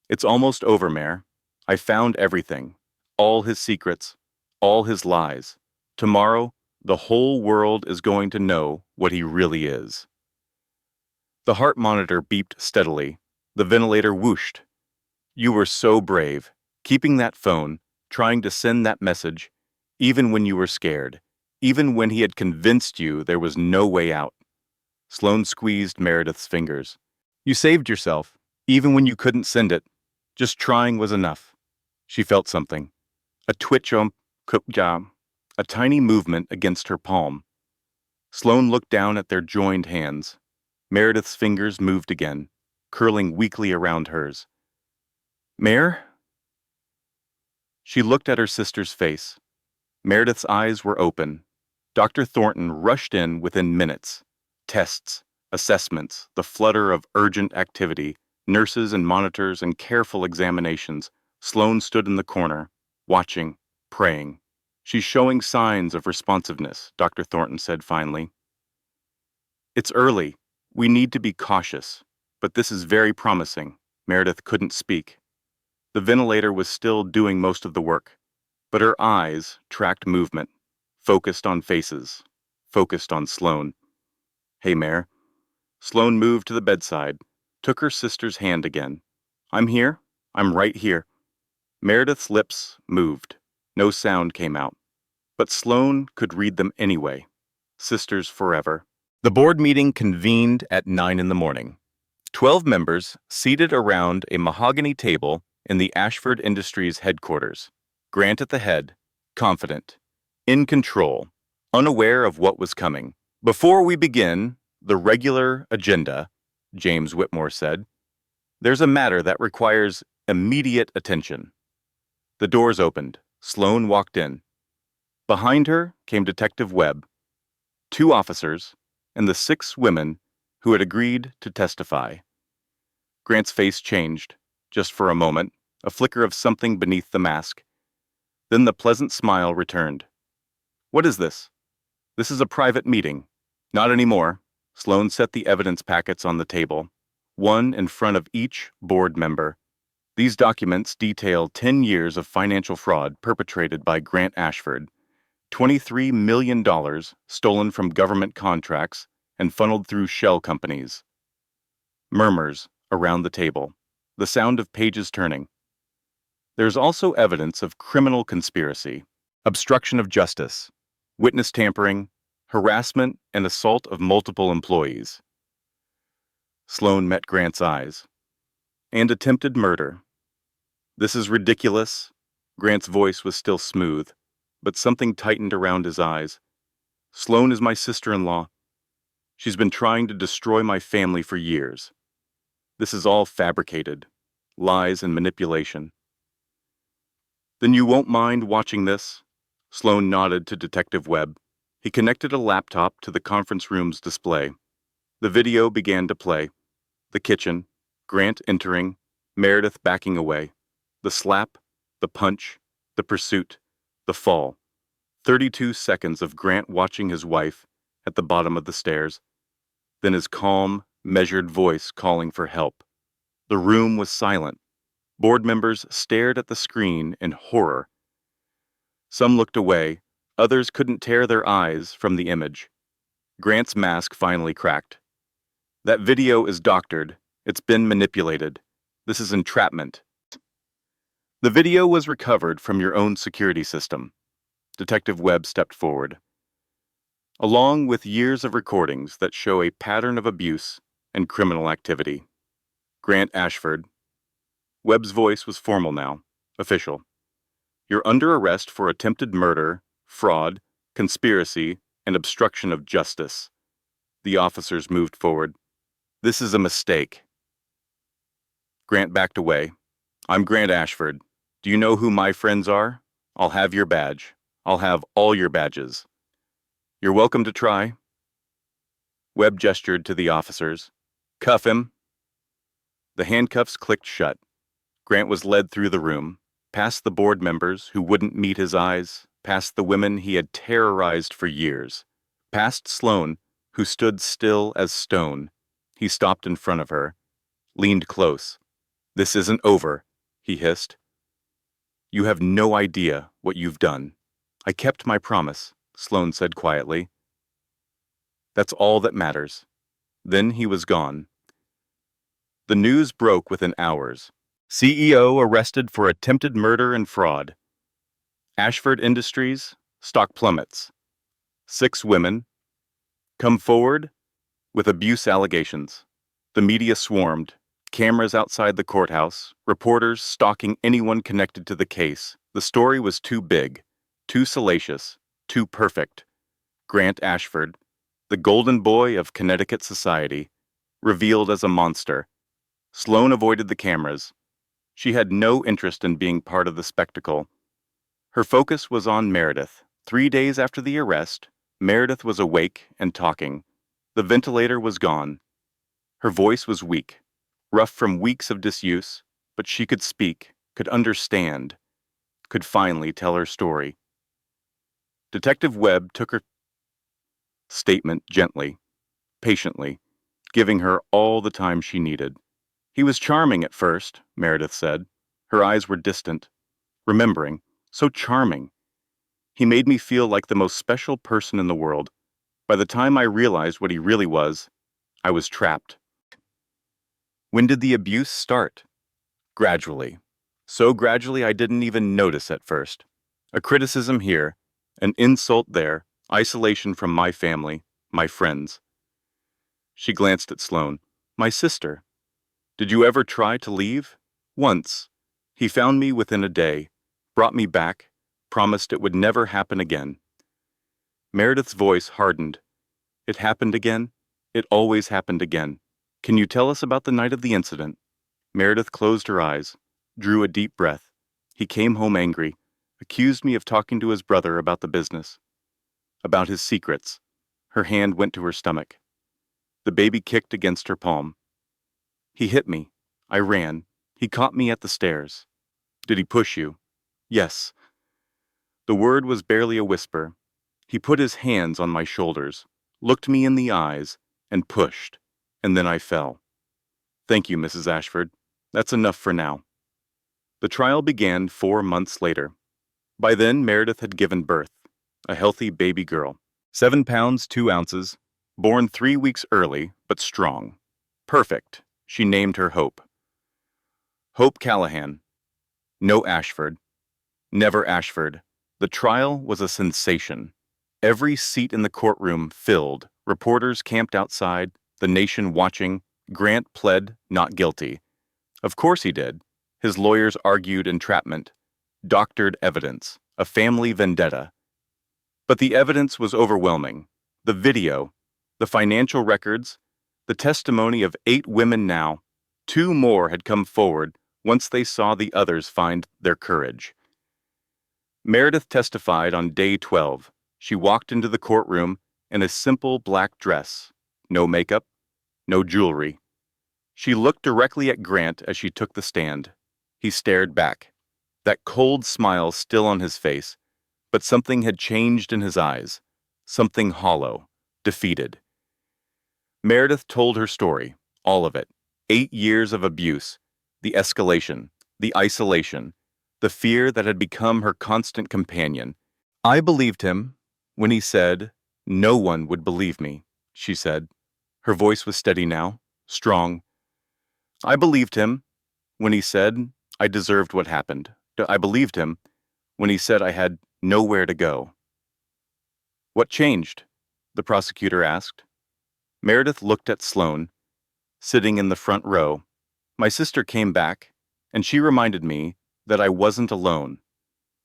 "It's almost over, Mare. I found everything. All his secrets, all his lies. Tomorrow, the whole world is going to know what he really is." The heart monitor beeped steadily. The ventilator whooshed. "You were so brave, keeping that phone, trying to send that message, even when you were scared, even when he had convinced you there was no way out." Sloan squeezed Meredith's fingers. "You saved yourself, even when you couldn't send it. Just trying was enough." She felt something. A twitch a tiny movement against her palm. Sloan looked down at their joined hands. Meredith's fingers moved again, curling weakly around hers. "Mare?" She looked at her sister's face. Meredith's eyes were open. Dr. Thornton rushed in within minutes. Tests, assessments, the flutter of urgent activity, nurses and monitors and careful examinations. Sloan stood in the corner, watching, praying. "She's showing signs of responsiveness," Dr. Thornton said finally. "It's early. We need to be cautious. But this is very promising." Meredith couldn't speak. The ventilator was still doing most of the work, but her eyes tracked movement, focused on faces, focused on Sloan. "Hey, Mare." Sloan moved to the bedside, took her sister's hand again. I'm here. I'm right here. Meredith's lips moved. No sound came out. But Sloan could read them anyway. Sisters forever. The board meeting convened at 9 in the morning. 12 members seated around a mahogany table in the Ashford Industries headquarters. Grant at the head, confident, in control, unaware of what was coming. Before we begin the regular agenda, James Whitmore said, there's a matter that requires immediate attention. The doors opened. Sloan walked in. Behind her came Detective Webb, 2 officers, and the 6 women who had agreed to testify. Grant's face changed, just for a moment, a flicker of something beneath the mask. Then the pleasant smile returned. What is this? This is a private meeting. Not anymore. Sloan set the evidence packets on the table, one in front of each board member. These documents detail 10 years of financial fraud perpetrated by Grant Ashford, $23 million stolen from government contracts and funneled through shell companies. Murmurs around the table, the sound of pages turning. There's also evidence of criminal conspiracy, obstruction of justice, witness tampering, harassment, and assault of multiple employees. Sloan met Grant's eyes. And attempted murder. This is ridiculous. Grant's voice was still smooth, but something tightened around his eyes. Sloan is my sister-in-law. She's been trying to destroy my family for years. This is all fabricated, lies and manipulation. Then you won't mind watching this? Sloan nodded to Detective Webb. He connected a laptop to the conference room's display. The video began to play. The kitchen, Grant entering, Meredith backing away. The slap, the punch, the pursuit, the fall. 32 seconds of Grant watching his wife at the bottom of the stairs. Then his calm, measured voice calling for help. The room was silent. Board members stared at the screen in horror. Some looked away. Others couldn't tear their eyes from the image. Grant's mask finally cracked. That video is doctored. It's been manipulated. This is entrapment. The video was recovered from your own security system. Detective Webb stepped forward. Along with years of recordings that show a pattern of abuse and criminal activity. Grant Ashford. Webb's voice was formal now, official. You're under arrest for attempted murder, fraud, conspiracy, and obstruction of justice. The officers moved forward. This is a mistake. Grant backed away. I'm Grant Ashford. Do you know who my friends are? I'll have your badge. I'll have all your badges. You're welcome to try. Webb gestured to the officers. Cuff him. The handcuffs clicked shut. Grant was led through the room, past the board members who wouldn't meet his eyes, past the women he had terrorized for years, past Sloan, who stood still as stone. He stopped in front of her, leaned close. This isn't over, he hissed. You have no idea what you've done. I kept my promise, Sloan said quietly. That's all that matters. Then he was gone. The news broke within hours. CEO arrested for attempted murder and fraud. Ashford Industries, stock plummets. 6 women come forward with abuse allegations. The media swarmed, cameras outside the courthouse, reporters stalking anyone connected to the case. The story was too big, too salacious, too perfect. Grant Ashford, the golden boy of Connecticut society, revealed as a monster. Sloan avoided the cameras. She had no interest in being part of the spectacle. Her focus was on Meredith. 3 days after the arrest, Meredith was awake and talking. The ventilator was gone. Her voice was weak, rough from weeks of disuse, but she could speak, could understand, could finally tell her story. Detective Webb took her statement gently, patiently, giving her all the time she needed. He was charming at first, Meredith said. Her eyes were distant, remembering, so charming. He made me feel like the most special person in the world. By the time I realized what he really was, I was trapped. When did the abuse start? Gradually. So gradually I didn't even notice at first. A criticism here, an insult there, isolation from my family, my friends. She glanced at Sloan. My sister. Did you ever try to leave? Once. He found me within a day, brought me back, promised it would never happen again. Meredith's voice hardened. It happened again? It always happened again. Can you tell us about the night of the incident? Meredith closed her eyes, drew a deep breath. He came home angry, accused me of talking to his brother about the business, about his secrets. Her hand went to her stomach. The baby kicked against her palm. He hit me. I ran. He caught me at the stairs. Did he push you? Yes. The word was barely a whisper. He put his hands on my shoulders, looked me in the eyes, and pushed, and then I fell. Thank you, Mrs. Ashford. That's enough for now. The trial began 4 months later. By then, Meredith had given birth, a healthy baby girl, 7 pounds 2 ounces, born 3 weeks early, but strong. Perfect. She named her Hope. Hope Callahan. No Ashford. Never Ashford. The trial was a sensation. Every seat in the courtroom filled, reporters camped outside, the nation watching. Grant pled not guilty. Of course he did. His lawyers argued entrapment, doctored evidence, a family vendetta. But the evidence was overwhelming. The video, the financial records, the testimony of 8 women now. 2 more had come forward once they saw the others find their courage. Meredith testified on day 12. She walked into the courtroom in a simple black dress, no makeup, no jewelry. She looked directly at Grant as she took the stand. He stared back, that cold smile still on his face, but something had changed in his eyes, something hollow, defeated. Meredith told her story, all of it. 8 years of abuse, the escalation, the isolation, the fear that had become her constant companion. I believed him when he said, "No one would believe me," she said. Her voice was steady now, strong. I believed him when he said I deserved what happened. I believed him when he said I had nowhere to go. What changed? The prosecutor asked. Meredith looked at Sloan, sitting in the front row. My sister came back, and she reminded me that I wasn't alone,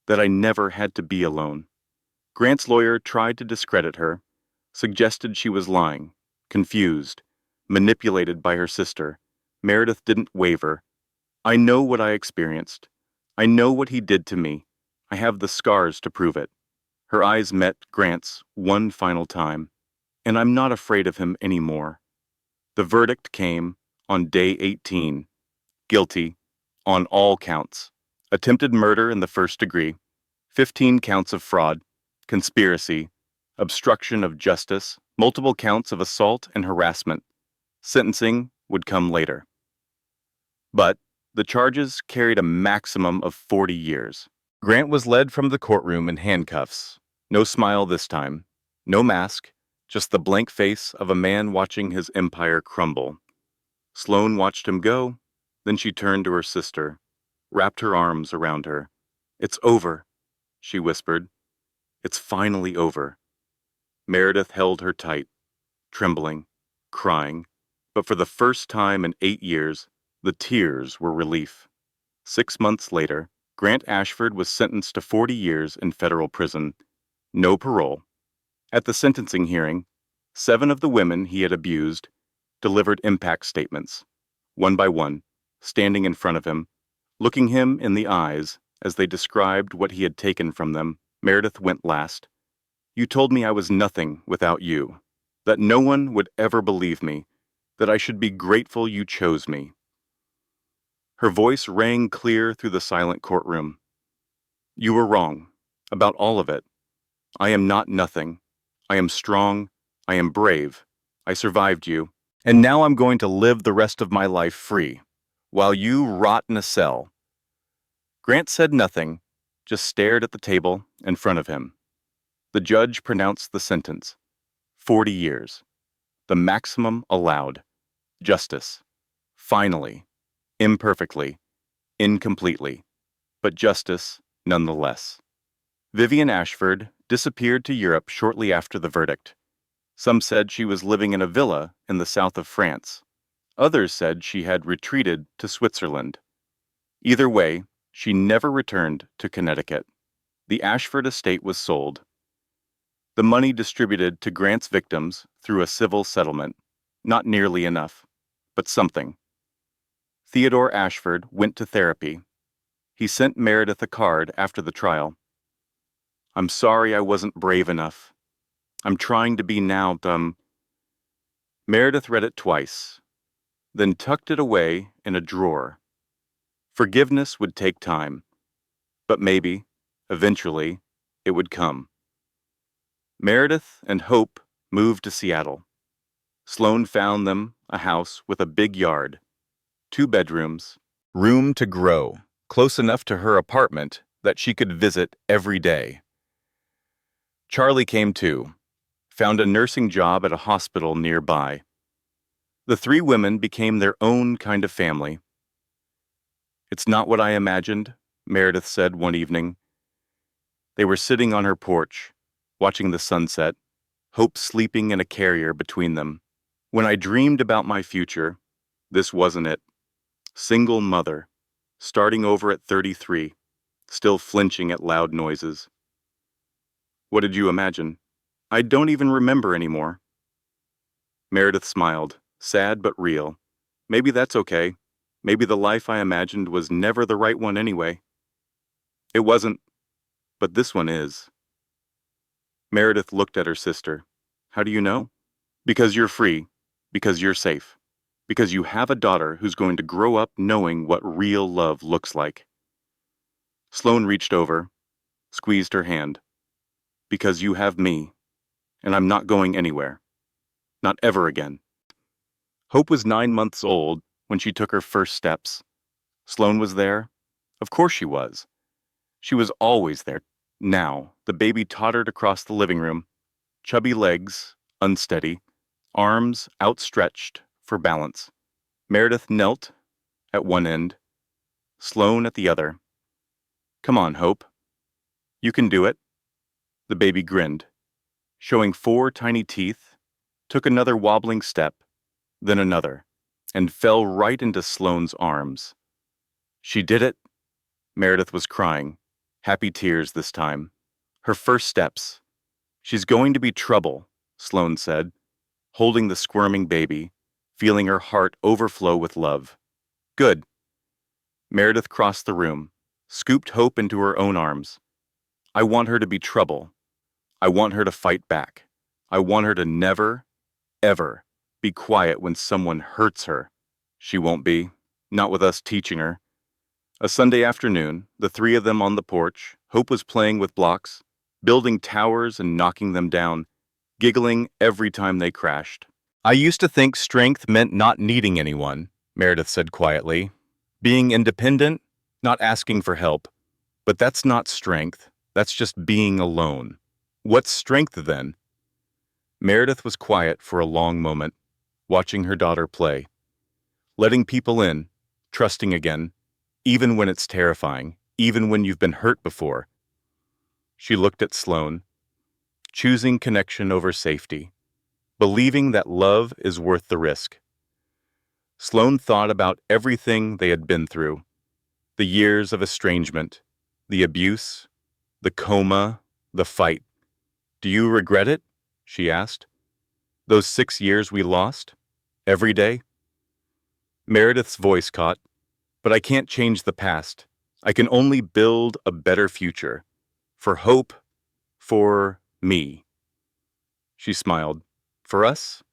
that I never had to be alone. Grant's lawyer tried to discredit her, suggested she was lying, confused, manipulated by her sister. Meredith didn't waver. I know what I experienced. I know what he did to me. I have the scars to prove it. Her eyes met Grant's one final time, and I'm not afraid of him anymore. The verdict came on day 18. Guilty on all counts. Attempted murder in the first degree, 15 counts of fraud, conspiracy, obstruction of justice, multiple counts of assault and harassment. Sentencing would come later. But the charges carried a maximum of 40 years. Grant was led from the courtroom in handcuffs. No smile this time, no mask, just the blank face of a man watching his empire crumble. Sloan watched him go, then she turned to her sister, wrapped her arms around her. It's over, she whispered. It's finally over. Meredith held her tight, trembling, crying, but for the first time in 8 years, the tears were relief. 6 months later, Grant Ashford was sentenced to 40 years in federal prison. No parole. At the sentencing hearing, 7 of the women he had abused delivered impact statements, one by one, standing in front of him, looking him in the eyes as they described what he had taken from them. Meredith went last. You told me I was nothing without you, that no one would ever believe me, that I should be grateful you chose me. Her voice rang clear through the silent courtroom. You were wrong, about all of it. I am not nothing. I am strong. I am brave. I survived you. And now I'm going to live the rest of my life free, while you rot in a cell. Grant said nothing, just stared at the table in front of him. The judge pronounced the sentence. 40 years. The maximum allowed. Justice. Finally, imperfectly, incompletely, but justice nonetheless. Vivian Ashford disappeared to Europe shortly after the verdict. Some said she was living in a villa in the south of France. Others said she had retreated to Switzerland. Either way, she never returned to Connecticut. The Ashford estate was sold. The money distributed to Grant's victims through a civil settlement. Not nearly enough, but something. Theodore Ashford went to therapy. He sent Meredith a card after the trial. "I'm sorry I wasn't brave enough. I'm trying to be now, Meredith read it twice, then tucked it away in a drawer. Forgiveness would take time, but maybe, eventually, it would come. Meredith and Hope moved to Seattle. Sloan found them a house with a big yard, 2 bedrooms, room to grow, close enough to her apartment that she could visit every day. Charlie came too, found a nursing job at a hospital nearby. The 3 women became their own kind of family. "It's not what I imagined," Meredith said one evening. They were sitting on her porch, watching the sunset, Hope sleeping in a carrier between them. "When I dreamed about my future, this wasn't it. Single mother, starting over at 33, still flinching at loud noises." "What did you imagine?" "I don't even remember anymore." Meredith smiled, sad but real. "Maybe that's okay. Maybe the life I imagined was never the right one anyway." "It wasn't, but this one is." Meredith looked at her sister. "How do you know?" "Because you're free. Because you're safe. Because you have a daughter who's going to grow up knowing what real love looks like." Sloan reached over, squeezed her hand. "Because you have me, and I'm not going anywhere. Not ever again." Hope was 9 months old when she took her first steps. Sloan was there. Of course she was. She was always there. Now, the baby tottered across the living room, chubby legs, unsteady, arms outstretched for balance. Meredith knelt at one end, Sloan at the other. "Come on, Hope. You can do it." The baby grinned, showing 4 tiny teeth, took another wobbling step, then another, and fell right into Sloan's arms. She did it. Meredith was crying, happy tears this time. Her first steps. "She's going to be trouble," Sloan said, holding the squirming baby, feeling her heart overflow with love. "Good." Meredith crossed the room, scooped Hope into her own arms. "I want her to be trouble. I want her to fight back. I want her to never, ever be quiet when someone hurts her." She won't be, not with us teaching her. A Sunday afternoon, the 3 of them on the porch, Hope was playing with blocks, building towers and knocking them down, giggling every time they crashed. "I used to think strength meant not needing anyone," Meredith said quietly. "Being independent, not asking for help. But that's not strength. That's just being alone. What's strength then?" Meredith was quiet for a long moment, watching her daughter play. Letting people in, trusting again, even when it's terrifying, even when you've been hurt before. She looked at Sloan, choosing connection over safety, believing that love is worth the risk. Sloan thought about everything they had been through, the years of estrangement, the abuse, the coma, the fight. "Do you regret it?" she asked. "Those 6 years we lost? Every day?" Meredith's voice caught. "But I can't change the past. I can only build a better future. For Hope, for me." She smiled. "For us?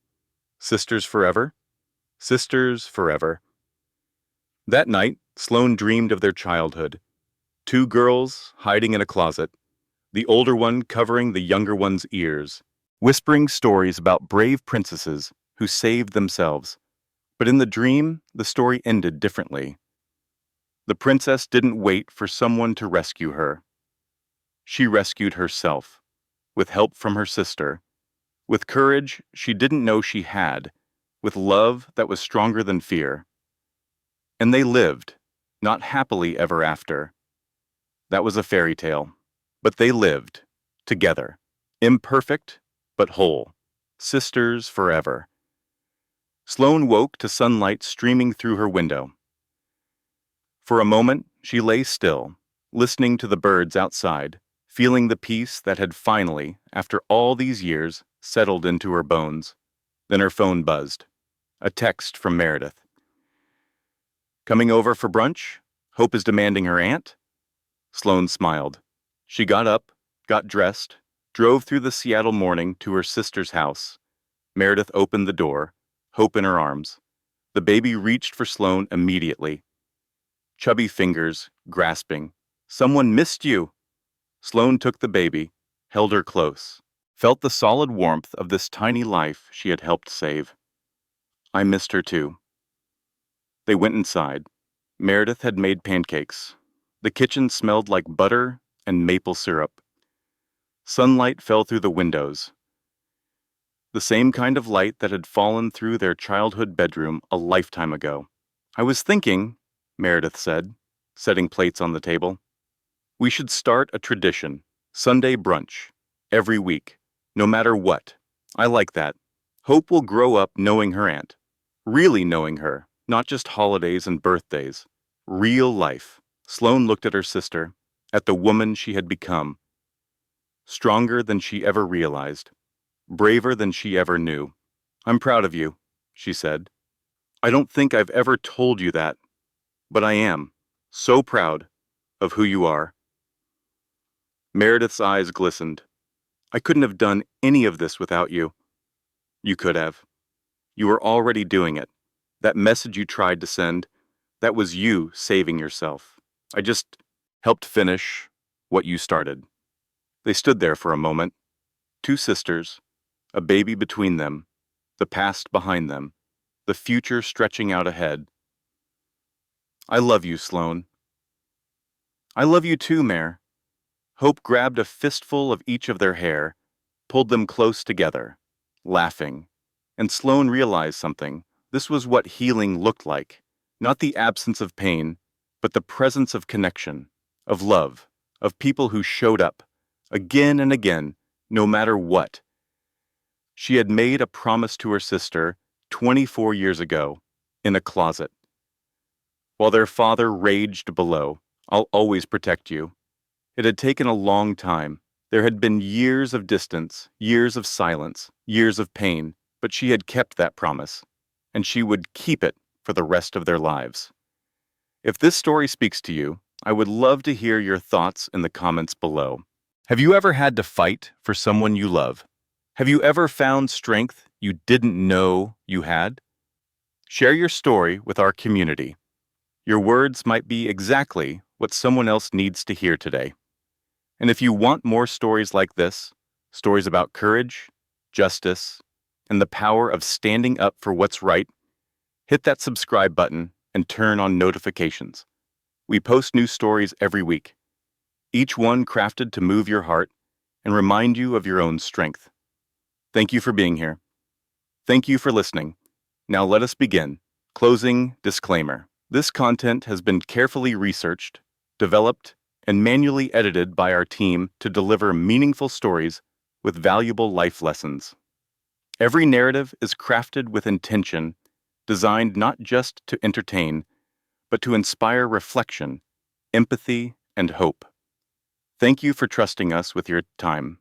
Sisters forever? Sisters forever." That night, Sloan dreamed of their childhood. 2 girls hiding in a closet, the older one covering the younger one's ears, whispering stories about brave princesses who saved themselves. But in the dream, the story ended differently. The princess didn't wait for someone to rescue her. She rescued herself, with help from her sister, with courage she didn't know she had, with love that was stronger than fear. And they lived, not happily ever after. That was a fairy tale. But they lived, together, imperfect but whole, sisters forever. Sloan woke to sunlight streaming through her window. For a moment, she lay still, listening to the birds outside, feeling the peace that had finally, after all these years, settled into her bones. Then her phone buzzed. A text from Meredith. "Coming over for brunch? Hope is demanding her aunt?" Sloan smiled. She got up, got dressed, drove through the Seattle morning to her sister's house. Meredith opened the door, Hope in her arms. The baby reached for Sloan immediately. Chubby fingers, grasping. "Someone missed you!" Sloan took the baby, held her close, felt the solid warmth of this tiny life she had helped save. "I missed her too." They went inside. Meredith had made pancakes. The kitchen smelled like butter and maple syrup. Sunlight fell through the windows. The same kind of light that had fallen through their childhood bedroom a lifetime ago. "I was thinking," Meredith said, setting plates on the table, "we should start a tradition, Sunday brunch, every week, no matter what. I like that. Hope will grow up knowing her aunt, really knowing her, not just holidays and birthdays. Real life." Sloan looked at her sister, at the woman she had become. Stronger than she ever realized, braver than she ever knew. "I'm proud of you," she said. "I don't think I've ever told you that, but I am so proud of who you are." Meredith's eyes glistened. "I couldn't have done any of this without you." "You could have. You were already doing it. That message you tried to send, that was you saving yourself. I just helped finish what you started." They stood there for a moment, two sisters, a baby between them, the past behind them, the future stretching out ahead. "I love you, Sloan." "I love you too, Mare." Hope grabbed a fistful of each of their hair, pulled them close together, laughing. And Sloan realized something. This was what healing looked like. Not the absence of pain, but the presence of connection, of love, of people who showed up, again and again, no matter what. She had made a promise to her sister 24 years ago, in a closet. While their father raged below, "I'll always protect you." It had taken a long time. There had been years of distance, years of silence, years of pain, but she had kept that promise, and she would keep it for the rest of their lives. If this story speaks to you, I would love to hear your thoughts in the comments below. Have you ever had to fight for someone you love? Have you ever found strength you didn't know you had? Share your story with our community. Your words might be exactly what someone else needs to hear today. And if you want more stories like this, stories about courage, justice, and the power of standing up for what's right, hit that subscribe button and turn on notifications. We post new stories every week, each one crafted to move your heart and remind you of your own strength. Thank you for being here. Thank you for listening. Now let us begin. Closing disclaimer. This content has been carefully researched, developed, and manually edited by our team to deliver meaningful stories with valuable life lessons. Every narrative is crafted with intention, designed not just to entertain, but to inspire reflection, empathy, and hope. Thank you for trusting us with your time.